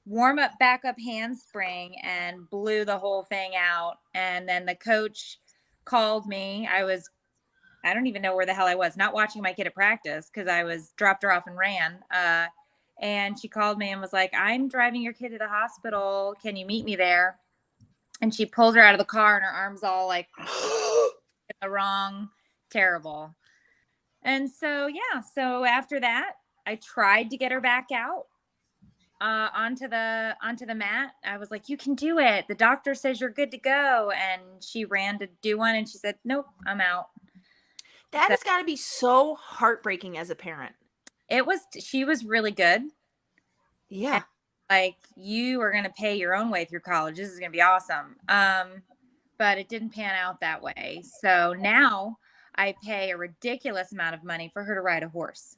warm-up backup handspring and blew the whole thing out. And then the coach called me. I don't even know where the hell I was, not watching my kid at practice because I was dropped her off and ran. And she called me and was like, I'm driving your kid to the hospital. Can you meet me there? And she pulls her out of the car and her arm's all like in the wrong, terrible. And so, yeah. So after that, I tried to get her back out onto the mat. I was like, you can do it. The doctor says you're good to go. And she ran to do one and she said, nope, I'm out. That has got to be so heartbreaking as a parent. She was really good. Yeah. And, like, you are going to pay your own way through college. This is going to be awesome. But it didn't pan out that way. So now I pay a ridiculous amount of money for her to ride a horse.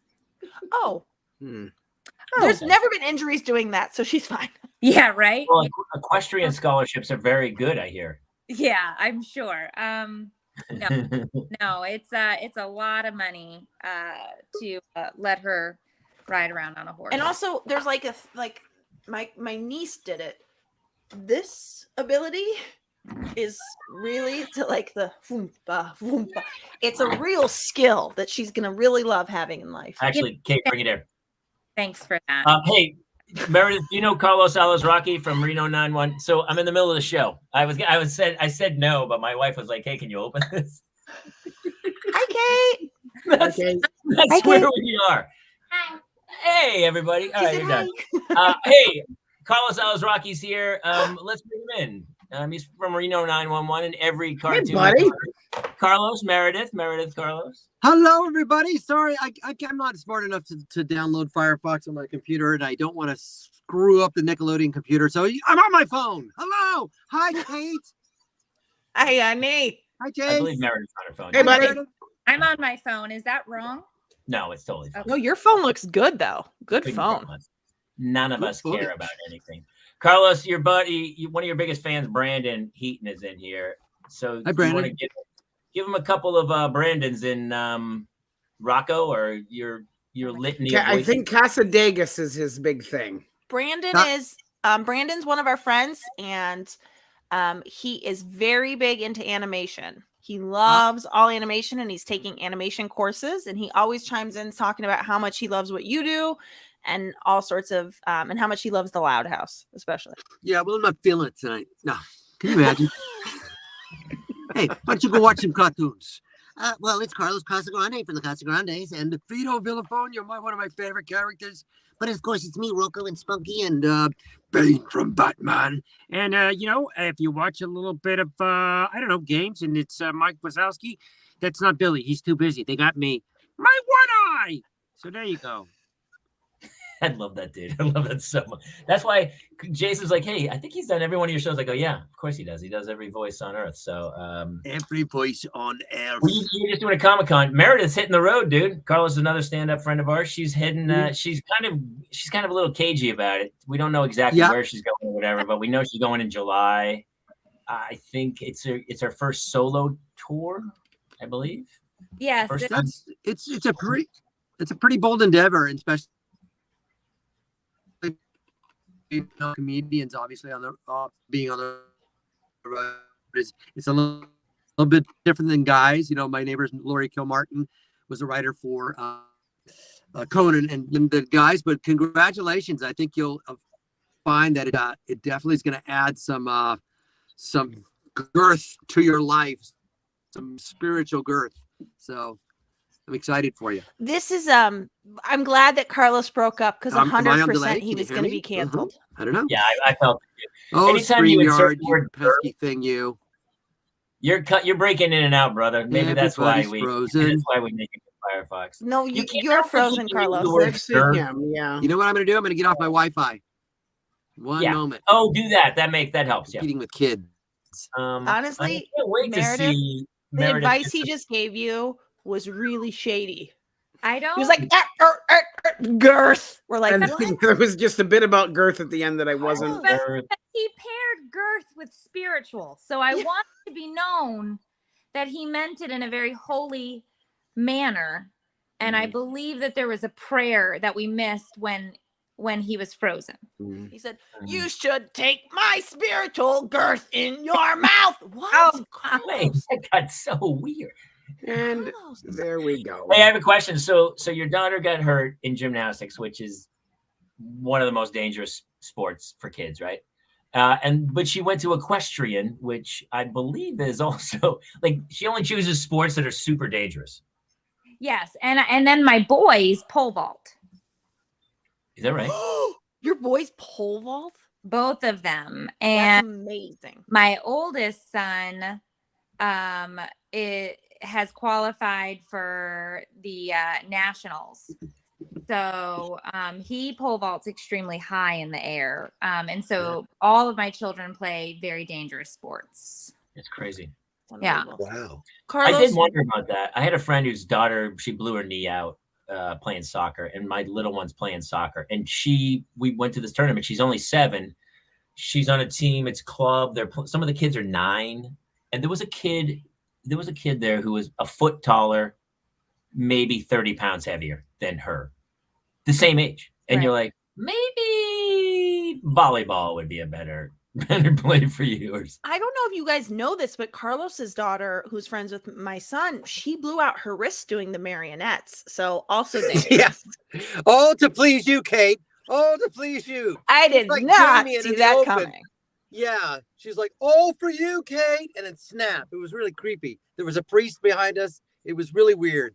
Oh. There's never been injuries doing that, so she's fine. Yeah, right? Well, equestrian scholarships are very good, I hear. Yeah, I'm sure. No, it's a lot of money to let her ride around on a horse. And also, there's like my niece did it. This ability is really to like the voompa, voompa. It's a real skill that she's gonna really love having in life. Actually, Kate, bring it in. Thanks for that. Hey, Meredith, do you know Carlos Alazraqui from Reno 9-1? So I'm in the middle of the show. I said no, but my wife was like, "Hey, can you open this?" Hi, Kate. That's Hi, where Kate. we are. Hi. Hey, everybody. All She right, said you're hi. done. Hey, Carlos Alazraqui's here. Let's bring him in. He's from Reno 911 and every cartoon. buddy. Carlos, Meredith, Carlos. Hello, everybody. Sorry, I'm not smart enough to download Firefox on my computer, and I don't want to screw up the Nickelodeon computer. So I'm on my phone. Hello. Hi, Kate. Hi, honey. Hi, I James. believe Meredith's on her phone. Hey, buddy. Meredith. I'm on my phone. Is that wrong? No, it's totally fine. No, your phone looks good though. Good Couldn't phone. tell us. None of Good us care footage. about anything. Carlos, your buddy, one of your biggest fans, Brandon Heaton, is in here. So Hi, you Brandon. want to give him a couple of Brandons in Rocco or your litany of I voices? think Casadegas is his big thing. Brandon Huh? is Brandon's one of our friends, and he is very big into animation. He loves all animation, and he's taking animation courses, and he always chimes in talking about how much he loves what you do and all sorts of and how much he loves the Loud House, especially. Yeah, well, I'm not feeling it tonight. No. Can you imagine? Hey, why don't you go watch some cartoons? Well, it's Carlos Casagrande from the Casagrandes, and Vito Villafone, you're one of my favorite characters. But of course, it's me, Rocco, and Spunky, and Bane from Batman. And, if you watch a little bit of, games, and it's Mike Wazowski, that's not Billy. He's too busy. They got me. My one eye! So there you go. I love that dude. I love that so much. That's why Jason's like, hey, I think he's done every one of your shows. I go, yeah, of course he does. He does every voice on earth. So Every voice on earth. you're just doing a Comic-Con. Meredith's hitting the road, dude. Carlos is another stand-up friend of ours. She's heading. She's kind of a little cagey about it. We don't know exactly where she's going or whatever, but we know she's going in July. I think it's her first solo tour, I believe. Yes. First It's a pretty bold endeavor, and especially comedians obviously on the being on the road. It's a little bit different than guys. My neighbors Lori Kilmartin was a writer for Conan and the guys. But congratulations! I think you'll find that it definitely is going to add some girth to your life, some spiritual girth. So I'm excited for you. This is I'm glad that Carlos broke up because Am I on delay? 100% he Can was you going to hear me? be canceled. I don't know. Yeah, I felt it. Oh, Anytime you insert StreamYard, the you word pesky thing, you. You're breaking in and out, brother. Maybe that's why Everybody's frozen. That's why we make it Firefox. No, You can't you're help but frozen, keep using the Carlos. word Let's see sir. him. Yeah. You know what I'm going to do? I'm going to get off my Wi-Fi. One Yeah. moment. Oh, do that. That helps. Yeah. Competing with kids. Honestly, I can't wait Meredith- to see The Meredith, advice he just gave you was really shady. I don't. He was like, girth. We're like, And what? there was just a bit about girth at the end that I wasn't. But he paired girth with spiritual. So I want it to be known that he meant it in a very holy manner. And I believe that there was a prayer that we missed when he was frozen. He said, you should take my spiritual girth in your mouth. What? Oh, Wait, that got so weird. And there we go. Hey, I have a question. So your daughter got hurt in gymnastics, which is one of the most dangerous sports for kids, right? But she went to equestrian, which I believe is also like she only chooses sports that are super dangerous. Yes. And then my boys pole vault. Is that right? Your boys pole vault? Both of them. That's And amazing. my oldest son has qualified for the nationals. So he pole vaults extremely high in the air. And so all of my children play very dangerous sports. It's crazy. Yeah. Wow. Carlos, I did wonder about that. I had a friend whose daughter, she blew her knee out playing soccer, and my little one's playing soccer. And we went to this tournament. She's only 7. She's on a team. It's club. Some of the kids are 9. And there was a kid there who was a foot taller, maybe 30 pounds heavier than her, the same age. And you're like, maybe volleyball would be a better play for you. I don't know if you guys know this, but Carlos's daughter, who's friends with my son, she blew out her wrist doing the marionettes. So also dangerous. Yes. All to please you, Kate. All to please you. I did Like not Jamie in see the that open. coming. Yeah. She's like, all for you, Kate. And then snap. It was really creepy. There was a priest behind us. It was really weird.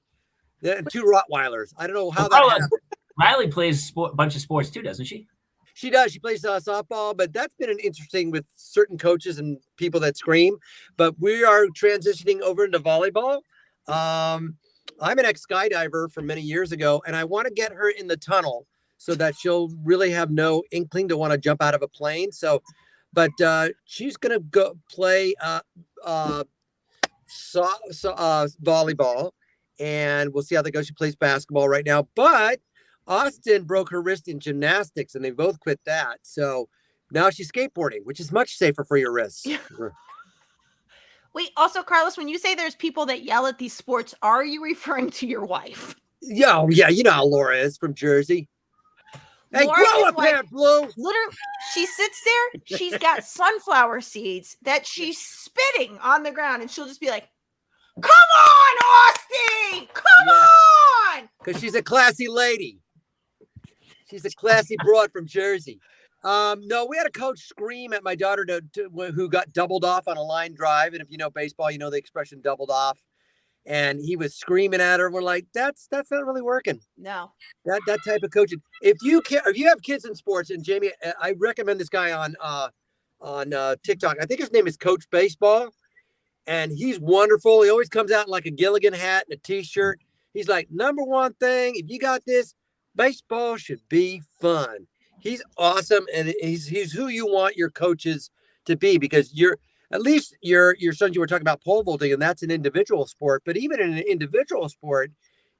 And 2 Rottweilers. I don't know how that happened. Riley plays a bunch of sports too, doesn't she? She does. She plays softball, but that's been an interesting with certain coaches and people that scream. But we are transitioning over into volleyball. I'm an ex-skydiver from many years ago, and I want to get her in the tunnel so that she'll really have no inkling to want to jump out of a plane. So, but she's going to go play volleyball, and we'll see how that goes. She plays basketball right now, but Austin broke her wrist in gymnastics, and they both quit that. So now she's skateboarding, which is much safer for your wrists. Yeah. Wait, also, Carlos, when you say there's people that yell at these sports, are you referring to your wife? Yeah, you know how Laura is from Jersey. Hey, Laura grow is up like- there, Blue. Literally, she sits there. She's got sunflower seeds that she's spitting on the ground, and she'll just be like, "Come on, Austin! Come on!" Because she's a classy lady. She's a classy broad from Jersey. No, we had a coach scream at my daughter who got doubled off on a line drive. And if you know baseball, you know the expression doubled off. And he was screaming at her. We're like, that's not really working. No. That type of coaching. If you have kids in sports, and Jamie, I recommend this guy on TikTok. I think his name is Coach Baseball, and he's wonderful. He always comes out in like a Gilligan hat and a t-shirt. He's like, number one thing, if you got this, baseball should be fun. He's awesome, and he's who you want your coaches to be, because at least your sons, you were talking about pole vaulting, and that's an individual sport. But even in an individual sport,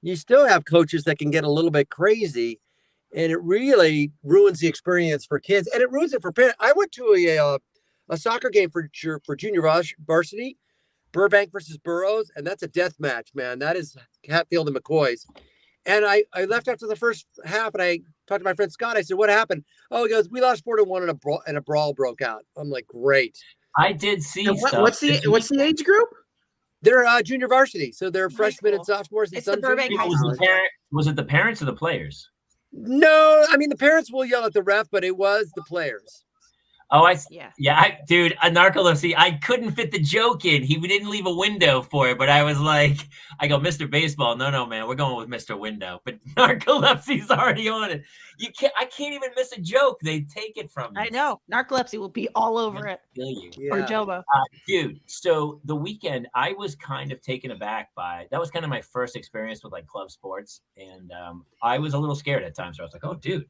you still have coaches that can get a little bit crazy, and it really ruins the experience for kids, and it ruins it for parents. I went to a soccer game for junior varsity, Burbank versus Burroughs, and that's a death match, man. That is Hatfield and McCoy's. And I left after the first half, and I talked to my friend Scott. I said, "What happened?" Oh, he goes, "We lost 4-1, and a brawl broke out." I'm like, "Great." I did see stuff. What's the age group? They're junior varsity, so they're freshmen and school. sophomores. And It's the Burbank High School. Was it the parents or the players? No, I mean the parents will yell at the ref, but it was the players. Oh, Yeah. Dude, a narcolepsy. I couldn't fit the joke in. He didn't leave a window for it, but I was like, I go, Mr. Baseball. No, man, we're going with Mr. Window. But narcolepsy's already on it. I can't even miss a joke. They take it from me. I know. Narcolepsy will be all over it. Kill you. Or Yeah. Jobo. Dude, so the weekend, I was kind of taken aback that was kind of my first experience with like club sports. And I was a little scared at times. So I was like, oh, dude.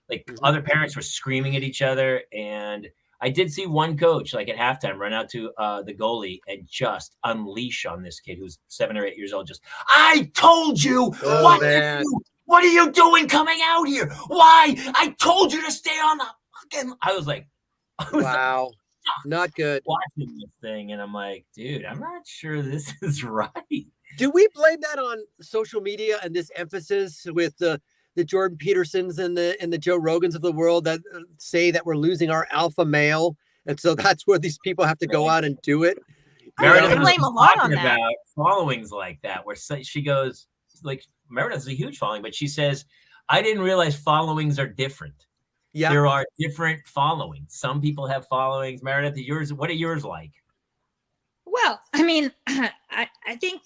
Like other parents were screaming at each other, and I did see one coach like at halftime run out to the goalie and just unleash on this kid who's 7 or 8 years old. Just, I told you, man. what are you doing coming out here? Why? I told you to stay on the fucking. I was like, Wow, not good. watching this thing, and I'm like, dude, I'm not sure this is right. Do we blame that on social media and this emphasis with the Jordan Petersons and the Joe Rogans of the world that say that we're losing our alpha male, and so that's where these people have to go out and do it? I was blame a lot on talking that. about followings like that, where she goes, like, Meredith's a huge following, but she says, I didn't realize followings are different. Yeah, There are different followings. Some people have followings. Meredith, what are yours like? Well, I mean, I think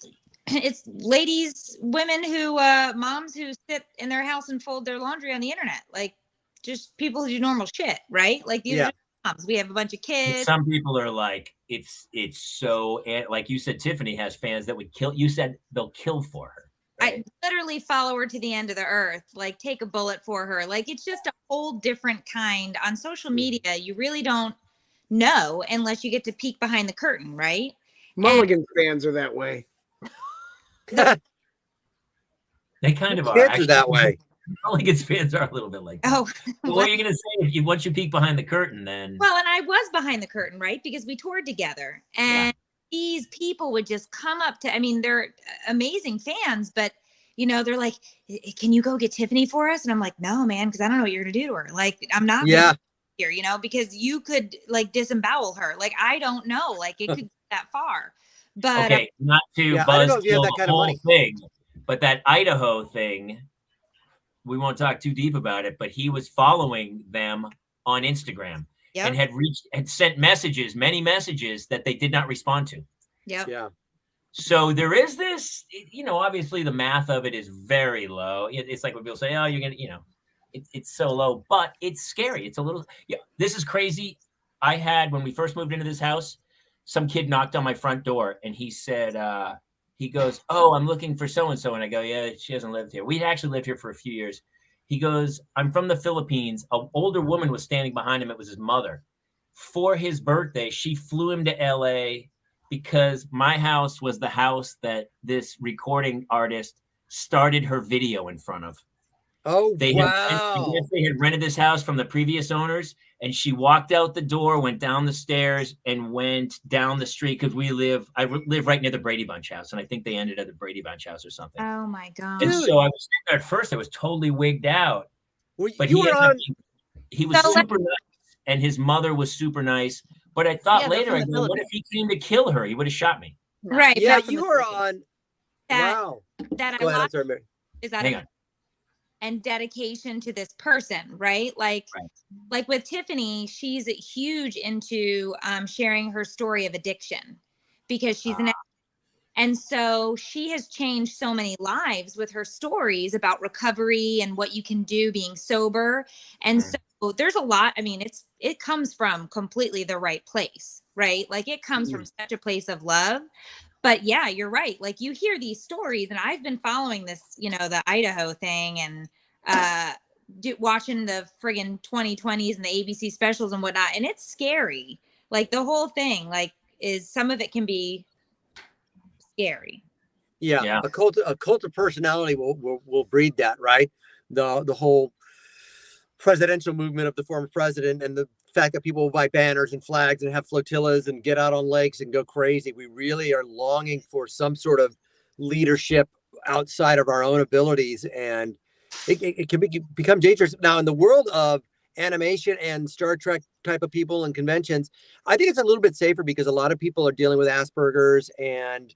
it's ladies, women who, moms who sit in their house and fold their laundry on the internet, like just people who do normal shit, right? Like these are moms. We have a bunch of kids. Some people are like, it's so, like you said, Tiffany has fans that would kill. You said they'll kill for her. Right? I literally follow her to the end of the earth, like take a bullet for her. Like it's just a whole different kind. On social media, you really don't know unless you get to peek behind the curtain, right? Mulligan fans are that way. They kind of are. kids Actually, are that way. Mulligan's fans are a little bit like that. Oh, What are you going to say? Once you peek behind the curtain, then. well, and I was behind the curtain, right? Because we toured together, and these people would just come up to, I mean, they're amazing fans, but you know, they're like, can you go get Tiffany for us? And I'm like, no, man, because I don't know what you're going to do to her. Like, I'm not here, you know, because you could like disembowel her. Like, I don't know. Like, it could go that far. But Okay, not to I don't know buzz if you have kill that the kind of whole money. thing, but that Idaho thing, we won't talk too deep about it, but he was following them on Instagram and had sent messages, many messages that they did not respond to. Yeah. So there is this, you know, obviously the math of it is very low. It's like when people say, oh, you're going to, you know, it's so low, but it's scary. It's a little, this is crazy. I had, when we first moved into this house, some kid knocked on my front door and he said, he goes, oh, I'm looking for so-and-so. And I go, yeah, she hasn't lived here. We'd actually lived here for a few years. He goes, I'm from the Philippines. An older woman was standing behind him. It was his mother. For his birthday, she flew him to LA because my house was the house that this recording artist started her video in front of. Oh, They had rented this house from the previous owners, and she walked out the door, went down the stairs, and went down the street because I live right near the Brady Bunch house, and I think they ended at the Brady Bunch house or something. oh my God. And so I was sitting there at first, I was totally wigged out. But he was super nice, and his mother was super nice. But I thought later, I go, what if he came to kill her? He would have shot me. Right. Yeah, you were on. Wow. That Go I ahead, watched, I'm sorry, is that Hang on. and dedication to this person, right? Like with Tiffany, she's huge into sharing her story of addiction because she's and so she has changed so many lives with her stories about recovery and what you can do being sober. And so there's a lot. I mean, it comes from completely the right place, right? Like it comes from such a place of love. But yeah, you're right. Like you hear these stories, and I've been following this, you know, the Idaho thing and watching the friggin' 2020s and the ABC specials and whatnot. And it's scary. Like the whole thing, like some of it can be scary. Yeah. A cult of personality will breed that, right? The whole presidential movement of the former president and the fact that people will buy banners and flags and have flotillas and get out on lakes and go crazy. We really are longing for some sort of leadership outside of our own abilities, and it can become dangerous. Now, in the world of animation and Star Trek type of people and conventions, I think it's a little bit safer because a lot of people are dealing with Asperger's and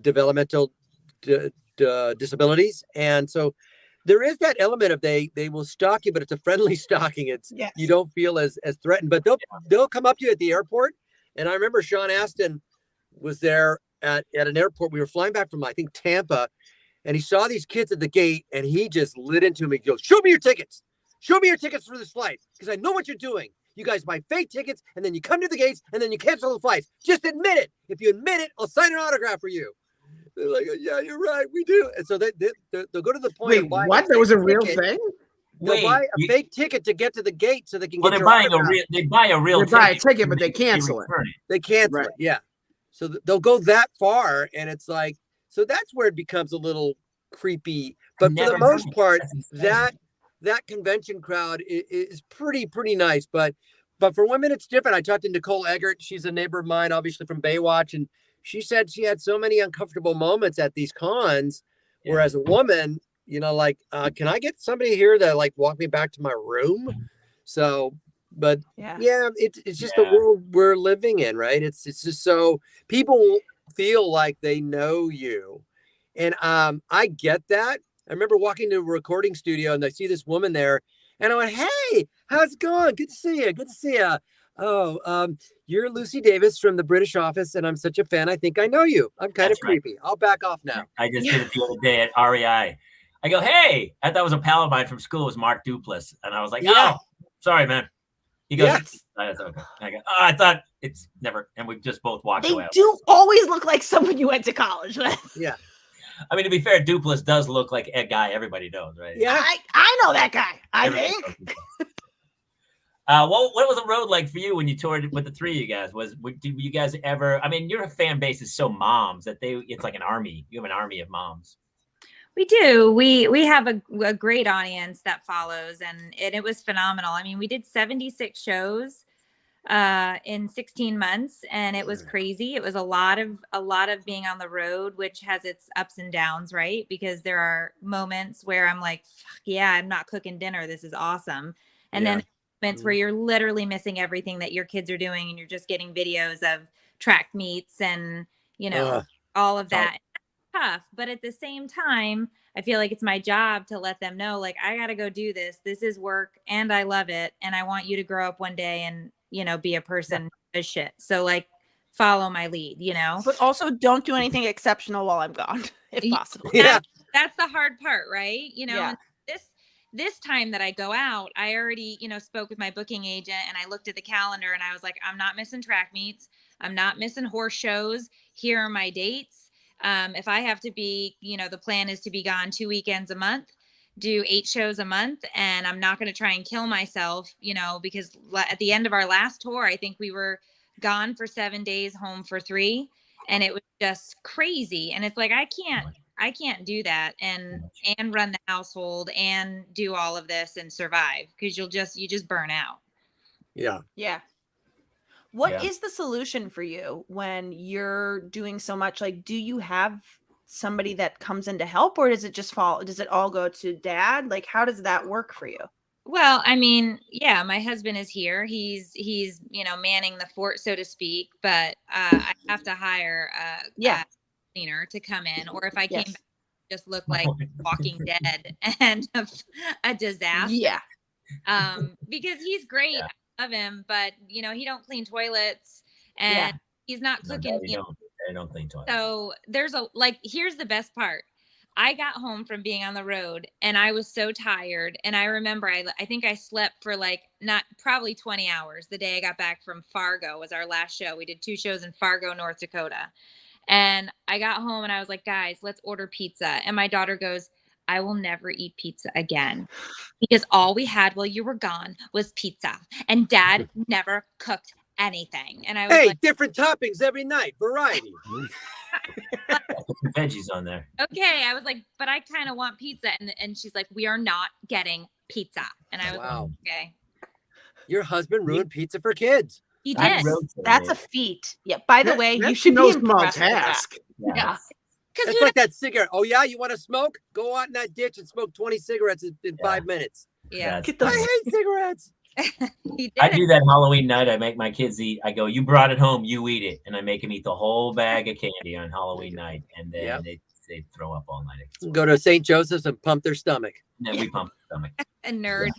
developmental disabilities, and so there is that element of they will stalk you, but it's a friendly stalking. It's you don't feel as threatened, but they'll come up to you at the airport. And I remember Sean Astin was there at an airport. We were flying back from, I think, Tampa, and he saw these kids at the gate, and he just lit into me. He goes, show me your tickets. Show me your tickets for this flight, because I know what you're doing. You guys buy fake tickets, and then you come to the gates, and then you cancel the flights. Just admit it. If you admit it, I'll sign an autograph for you. They're like, yeah, you're right, we do. And so they'll go to the point. Wait, what? That was a real thing? they'll buy a fake ticket to get to the gate so they can Well, get they're your buying autograph. they buy a real They buy a ticket, ticket, but they cancel it. return They cancel Right. it, yeah. So they'll go that far, and it's like, so that's where it becomes a little creepy. But for the Never most done it. part, That's insane. that convention crowd is pretty nice. But for women, it's different. I talked to Nicole Eggert. She's a neighbor of mine, obviously from Baywatch, and she said she had so many uncomfortable moments at these cons. Yeah. Whereas a woman, you know, like, can I get somebody here to like walk me back to my room? So, but yeah, it's just the world we're living in, right? It's just so people feel like they know you. And I get that. I remember walking to a recording studio and I see this woman there and I went, "Hey, how's it going? Good to see you. Good to see you. Oh, you're Lucy Davis from the British office and I'm such a fan. I think I know you. I'm kind of creepy. I'll back off now." I just did it the other day at REI. I go, "Hey," I thought it was a pal of mine from school. It was Mark Duplass. And I was like, "Oh, sorry, man." He goes, "That's okay." I go, "Oh, I thought it's never," and we just both walked away. They do always look like someone you went to college with. Yeah. I mean, to be fair, Duplass does look like a guy everybody knows, right? Yeah. I know that guy, I think. What was the road like for you when you toured with the three of you guys? Did you guys ever, I mean, your fan base is so moms that it's like an army. You have an army of moms. We do. We have a great audience that follows, and it was phenomenal. I mean, we did 76 shows in 16 months, and it was crazy. It was a lot of being on the road, which has its ups and downs, right? Because there are moments where I'm like, "Fuck yeah, I'm not cooking dinner. This is awesome," and then moments where you're literally missing everything that your kids are doing, and you're just getting videos of track meets and all of that. Tough, but at the same time I feel like it's my job to let them know, like, I gotta go do this is work and I love it and I want you to grow up one day and be a person as shit, so like follow my lead, but also don't do anything exceptional while I'm gone if possible. That's the hard part, right? And this time that I go out, I already spoke with my booking agent and I looked at the calendar and I was like, I'm not missing track meets, I'm not missing horse shows, here are my dates. If I have to be, the plan is to be gone 2 weekends a month, do 8 shows a month, and I'm not going to try and kill myself, because at the end of our last tour, I think we were gone for 7 days, home for 3, and it was just crazy. And it's like, I can't do that and run the household and do all of this and survive, because you just burn out. Yeah. What is the solution for you when you're doing so much? Like, do you have somebody that comes in to help, or does it all go to dad? Like, how does that work for you? Well, I mean, yeah, my husband is here. He's manning the fort, so to speak, but I have to hire a cleaner to come in, or if I came back, just look like Walking Dead and a disaster. Yeah. Because he's great. Yeah. I love him, but he don't clean toilets and he's not cooking. They don't clean toilets. So here's the best part. I got home from being on the road and I was so tired. And I remember I think I slept for probably 20 hours. The day I got back from Fargo was our last show. We did 2 shows in Fargo, North Dakota. And I got home and I was like, guys, let's order pizza. And my daughter goes, I will never eat pizza again, because all we had while you were gone was pizza and dad never cooked anything. And I was like, different toppings every night, variety. Put some veggies on there. Okay. I was like, but I kind of want pizza. And she's like, we are not getting pizza. And I was like, okay. Your husband ruined pizza for kids. He did. That's a feat. Yeah. By the way, you should no be small task. Yeah. It's like that cigarette. Oh yeah, you want to smoke? Go out in that ditch and smoke 20 cigarettes in 5 minutes. Yeah. I hate cigarettes. I do that Halloween night. I make my kids eat. I go, you brought it home, you eat it, and I make them eat the whole bag of candy on Halloween night, and then they throw up all night. Go to St. Joseph's and pump their stomach. And then we pump their stomach. A nerd.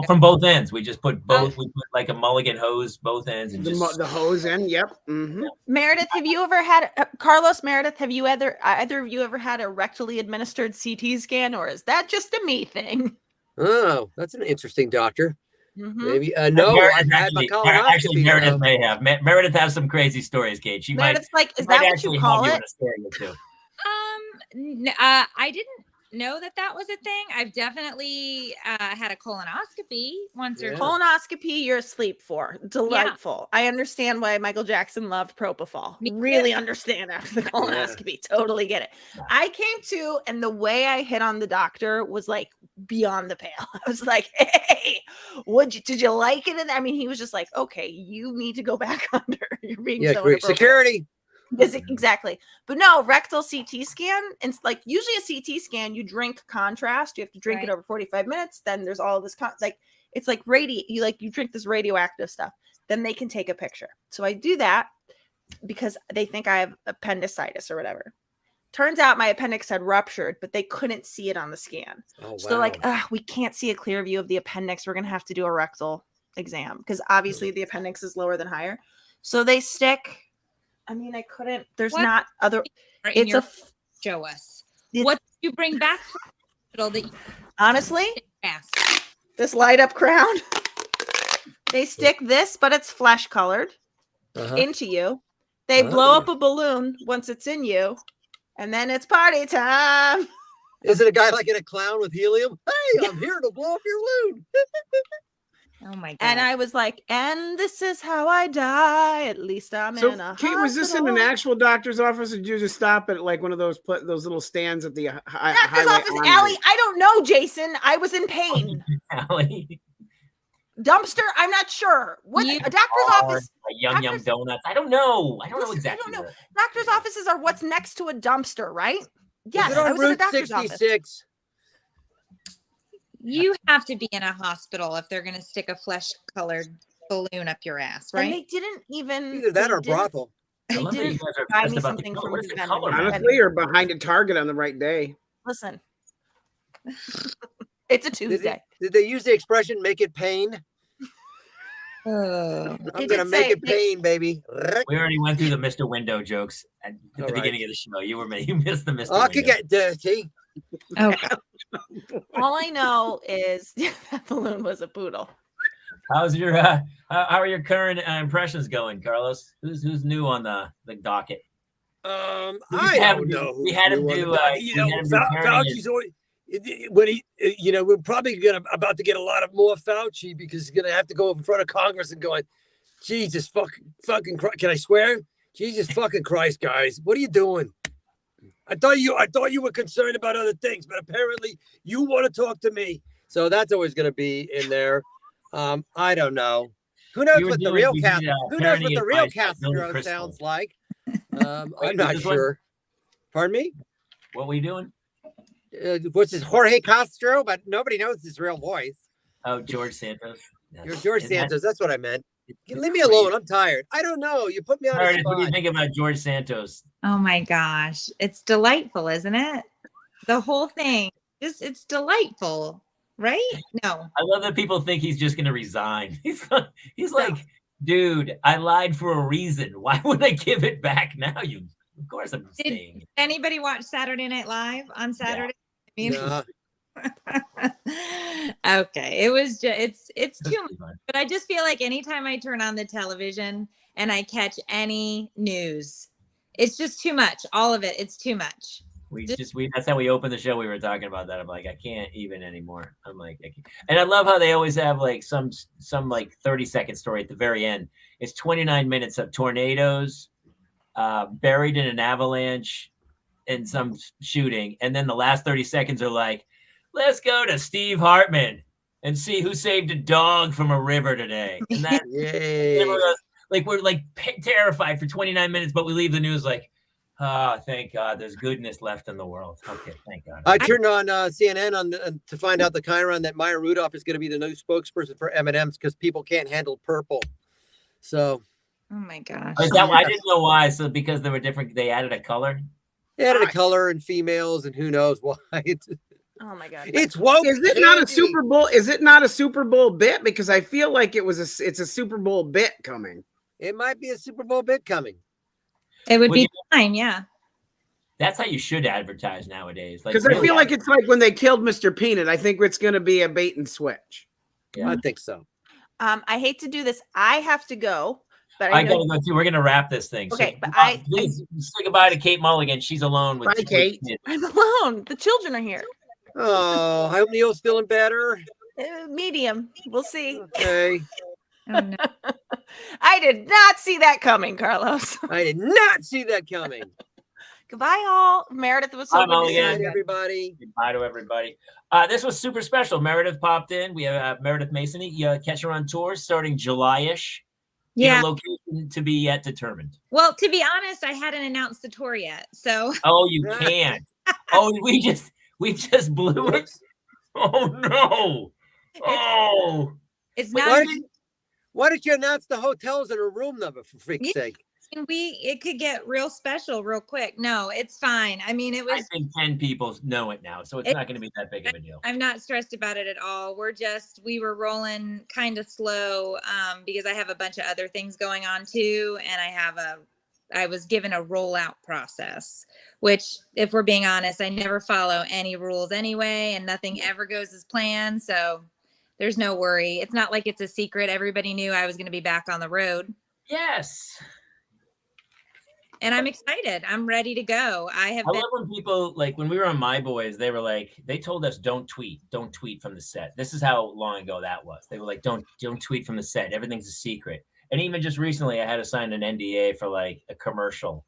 From both ends. We just put both. We put like a mulligan hose both ends, and the hose end. Yep. Mm-hmm. Meredith, have you ever had Carlos? Meredith, have you either of you ever had a rectally administered CT scan, or is that just a me thing? Oh, that's an interesting doctor. Mm-hmm. Maybe no. Actually, Meredith may have. Meredith has some crazy stories, Kate. She Meredith's might. Is that what you call it? I know that was a thing. I've definitely had a colonoscopy once or Yeah. twice. Colonoscopy, you're asleep for. Delightful. I understand why Michael Jackson loved propofol. Me too. Really understand after the colonoscopy. Totally get it. I came to, and the way I hit on the doctor was like beyond the pale. I was like, hey, did you like it? And I mean, he was just like, okay, you need to go back under. You're being so great. inappropriate. Security. Yes, exactly. But no, rectal CT scan, and like usually a CT scan, you drink contrast. You have to drink it over 45 minutes. Then there's all this it's like you drink this radioactive stuff. Then they can take a picture. So I do that because they think I have appendicitis or whatever. Turns out my appendix had ruptured, but they couldn't see it on the scan. Oh, So they're like, we can't see a clear view of the appendix. We're gonna have to do a rectal exam because obviously the appendix is lower than higher. So they stick. I mean, I couldn't. There's What? not other. In It's your- a. Show us. It's- What did you bring back from the hospital that you Honestly, asked? this light up crown. They stick this, but it's flesh colored into you. They blow up a balloon once it's in you, and then it's party time. Is it a guy like in a clown with helium? Hey, I'm here to blow up your balloon. Oh my god! And I was like, and this is how I die. At least I'm So, in a Kate, was this in an hospital. actual doctor's office, or did you just stop at like one of those little stands at the Doctor's highway office, on Allie? the- I don't know, Jason. I was in pain. Allie. Dumpster? I'm not sure. What's You a doctor's office? Yum Doctors- donuts. I don't know. I don't know Listen, I exactly. don't know. where. Doctor's offices are what's next to a dumpster, right? Yes, Is it on I was in a Route doctor's office. 66? You have to be in a hospital if they're going to stick a flesh-colored balloon up your ass, And right? they didn't even Either that they or didn't- brothel. I They love that you didn't guys are buy obsessed me about the something color. from What is the Venom. color? man? Honestly, you're behind a Target on the right day. Listen. It's a Did Tuesday. they use the expression "make it pain"? Oh. I'm It gonna did make say it pain, baby. We already went through the Mr. Window jokes at the All right. beginning of the show. You missed the Mr. I Window. could get dirty. Oh, All I know is that balloon was a poodle. How's your how are your current impressions going, Carlos? Who's new on the docket? I don't know. We had him do. Fauci's always, when he, we're probably about to get a lot of more Fauci because he's gonna have to go in front of Congress and going, Jesus fucking Christ. Can I swear? Jesus fucking Christ, guys, what are you doing? I thought you were concerned about other things, but apparently you want to talk to me. So that's always gonna be in there. I don't know. Who knows what the real Castro sounds like? I'm not sure. Pardon me? What were you doing? What's his Jorge Castro? But nobody knows his real voice. Oh, George Santos. You're George Isn't that- Santos. That's what I meant. Isn't Leave that me alone. crazy? I'm tired. I don't know. You put me on a Meredith, what do you spot. think about George Santos? oh my gosh. It's delightful, isn't it? The whole thing. It's delightful, right? No. I love that people think he's just going to resign. He's like, dude, I lied for a reason. Why would I give it back now? Of course I'm staying. Anybody watch Saturday Night Live on Saturday? I mean, Nah. okay. It was just it's too much. Fun. But I just feel like anytime I turn on the television and I catch any news, it's just too much. All of it. It's too much. That's how we opened the show. We were talking about that. I'm like, I can't even anymore. I'm like, I can't. And I love how they always have like some like 30-second story at the very end. It's 29 minutes of tornadoes, buried in an avalanche, and some shooting, and then the last 30 seconds are like, let's go to Steve Hartman and see who saved a dog from a river today. And that Yay. like we're like terrified for 29 minutes, but we leave the news like, thank God, there's goodness left in the world. Okay, thank God. I turned on CNN to find out the Chiron that Maya Rudolph is going to be the new spokesperson for M&M's because people can't handle purple. So Oh my gosh. I didn't know why. So because they were different, they added a color. they added a color and females and who knows why. Oh my god. It's woke. Is it not a candy. Super Bowl? Is it not a Super Bowl bit? Because I feel like it's a Super Bowl bit coming. It might be a Super Bowl bid coming. It would Would be you- fine, yeah. That's how you should advertise nowadays. Like, Because I really feel like it's like when they killed Mr. Peanut. I think it's going to be a bait and switch. Yeah. I think so. I hate to do this. I have to go, but I I know gotta go too. We're gonna wrap this thing. Okay, so, but I- please say goodbye to Kate Mulligan. She's alone with Bye, Kate. kids. I'm alone. The children are here. Oh, I hope Neil's feeling better. Medium. We'll see. Okay. Oh, no. I did not see that coming, Carlos. I did not see that coming. Goodbye, all. Meredith, it was so Bye, good to Molly. see Good you. night, Again. everybody. Goodbye to everybody. This was super special. Meredith popped in. We have Meredith Mason. You catch her on tour starting July-ish. Yeah. In a location to be yet determined. Well, to be honest, I hadn't announced the tour yet. So Oh, you can't. Oh, we just blew it. Oh no. Oh. it's Wait, not. why did you announce the hotels and a room number, for freak's sake? It could get real special real quick. No, it's fine. I mean, I think 10 people know it now, so it's not going to be that big of a deal. I'm not stressed about it at all. We were rolling kind of slow because I have a bunch of other things going on too. And I was given a rollout process, which, if we're being honest, I never follow any rules anyway, and nothing ever goes as planned. So there's no worry. It's not like it's a secret. Everybody knew I was going to be back on the road. Yes. And I'm excited. I'm ready to go. I love when people, like when we were on My Boys, they were like, they told us don't tweet from the set. This is how long ago that was. They were like, don't tweet from the set. Everything's a secret. And even just recently, I had to sign an NDA for like a commercial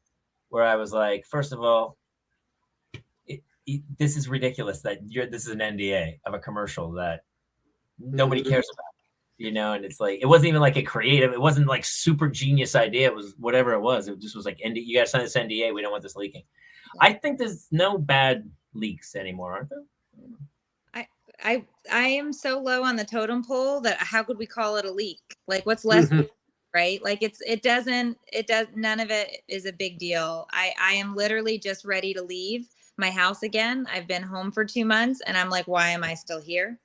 where I was like, first of all, this is ridiculous that this is an NDA of a commercial that nobody cares about. And it's like, it wasn't even like a creative, it wasn't like super genius idea. It was whatever it was. It just was like, you got to sign this NDA. We don't want this leaking. I think there's no bad leaks anymore, aren't there? I am so low on the totem pole that how could we call it a leak? Like, what's less, right? Like none of it is a big deal. I am literally just ready to leave my house again. I've been home for 2 months and I'm like, why am I still here?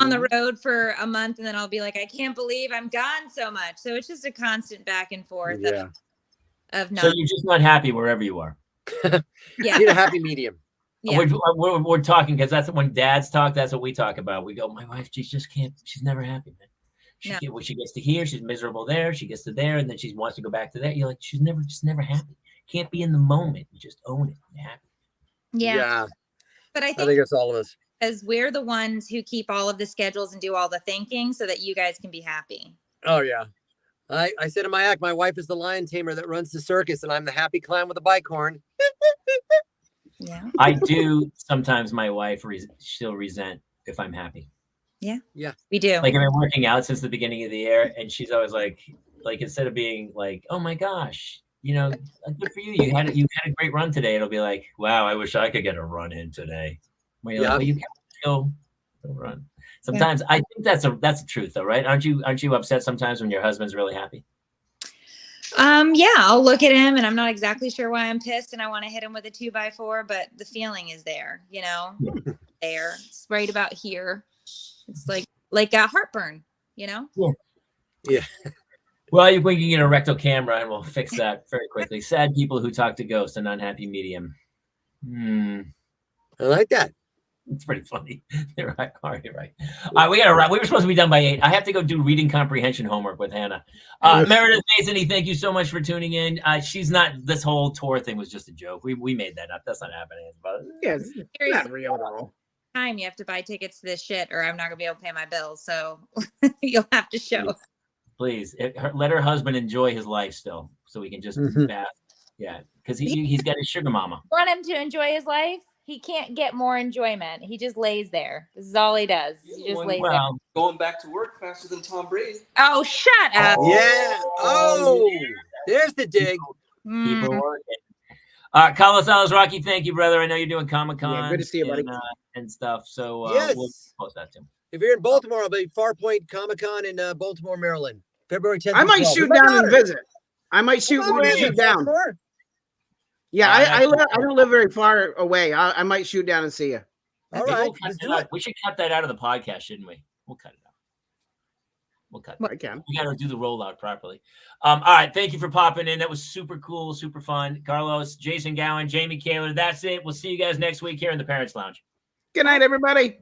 On the road for a month, and then I'll be like, I can't believe I'm gone so much. So it's just a constant back and forth of not. So you're just not happy wherever you are. Yeah. Need a happy medium. Yeah. We're talking because that's when dads talk. That's what we talk about. We go, my wife, she's never happy, man. She gets to here, she's miserable there. She gets to there, and then she wants to go back to there. You're like, she's never happy. Can't be in the moment. You just own it. You're happy. Yeah. But I think it's all of us. Because we're the ones who keep all of the schedules and do all the thinking so that you guys can be happy. Oh, yeah. I said in my act, my wife is the lion tamer that runs the circus, and I'm the happy clown with a bike horn. Yeah. I do sometimes. My wife she'll resent if I'm happy. Yeah. Yeah. We do. Like I've been working out since the beginning of the year, and she's always like instead of being like, oh my gosh, good for you. You had a great run today. It'll be like, wow, I wish I could get a run in today. Well, you can still run. Sometimes I think that's the truth, though, right? Aren't you upset sometimes when your husband's really happy? Yeah, I'll look at him and I'm not exactly sure why I'm pissed and I want to hit him with a 2x4, but the feeling is there, there. It's right about here. It's like a heartburn, Yeah. Well, we can get a rectal camera and we'll fix that very quickly. Sad people who talk to ghosts, an unhappy medium. I like that. It's pretty funny. You're right. All right. We were supposed to be done by 8. I have to go do reading comprehension homework with Hannah. Meredith Mason, thank you so much for tuning in. She's not. This whole tour thing was just a joke. We made that up. That's not happening. Yeah, it's not real at all. Time you have to buy tickets to this shit, or I'm not gonna be able to pay my bills. So you'll have to show. Please let her husband enjoy his life still, so we can just bath. Yeah, because he's got his sugar mama. Want him to enjoy his life? He can't get more enjoyment. He just lays there. This is all he does. He just lays there. Going back to work faster than Tom Brady. Oh, shut up. Yeah. Oh, there's the dig. Keep her working. Carlos Alazraqui, thank you, brother. I know you're doing Comic-Con. Yeah, good to see you, buddy. And stuff. So Yes. We'll post that too. If you're in Baltimore, I'll be Farpoint Comic-Con in Baltimore, Maryland, February 10th. I might shoot down and visit. I might shoot down. Yeah, I don't live very far away. I might shoot down and see you. All right. We should cut that out of the podcast, shouldn't we? We'll cut it out. We'll cut it. I can. We got to do the rollout properly. All right. Thank you for popping in. That was super cool, super fun. Carlos, Jason Gowan, Jamie Kaler. That's it. We'll see you guys next week here in the Parents Lounge. Good night, everybody.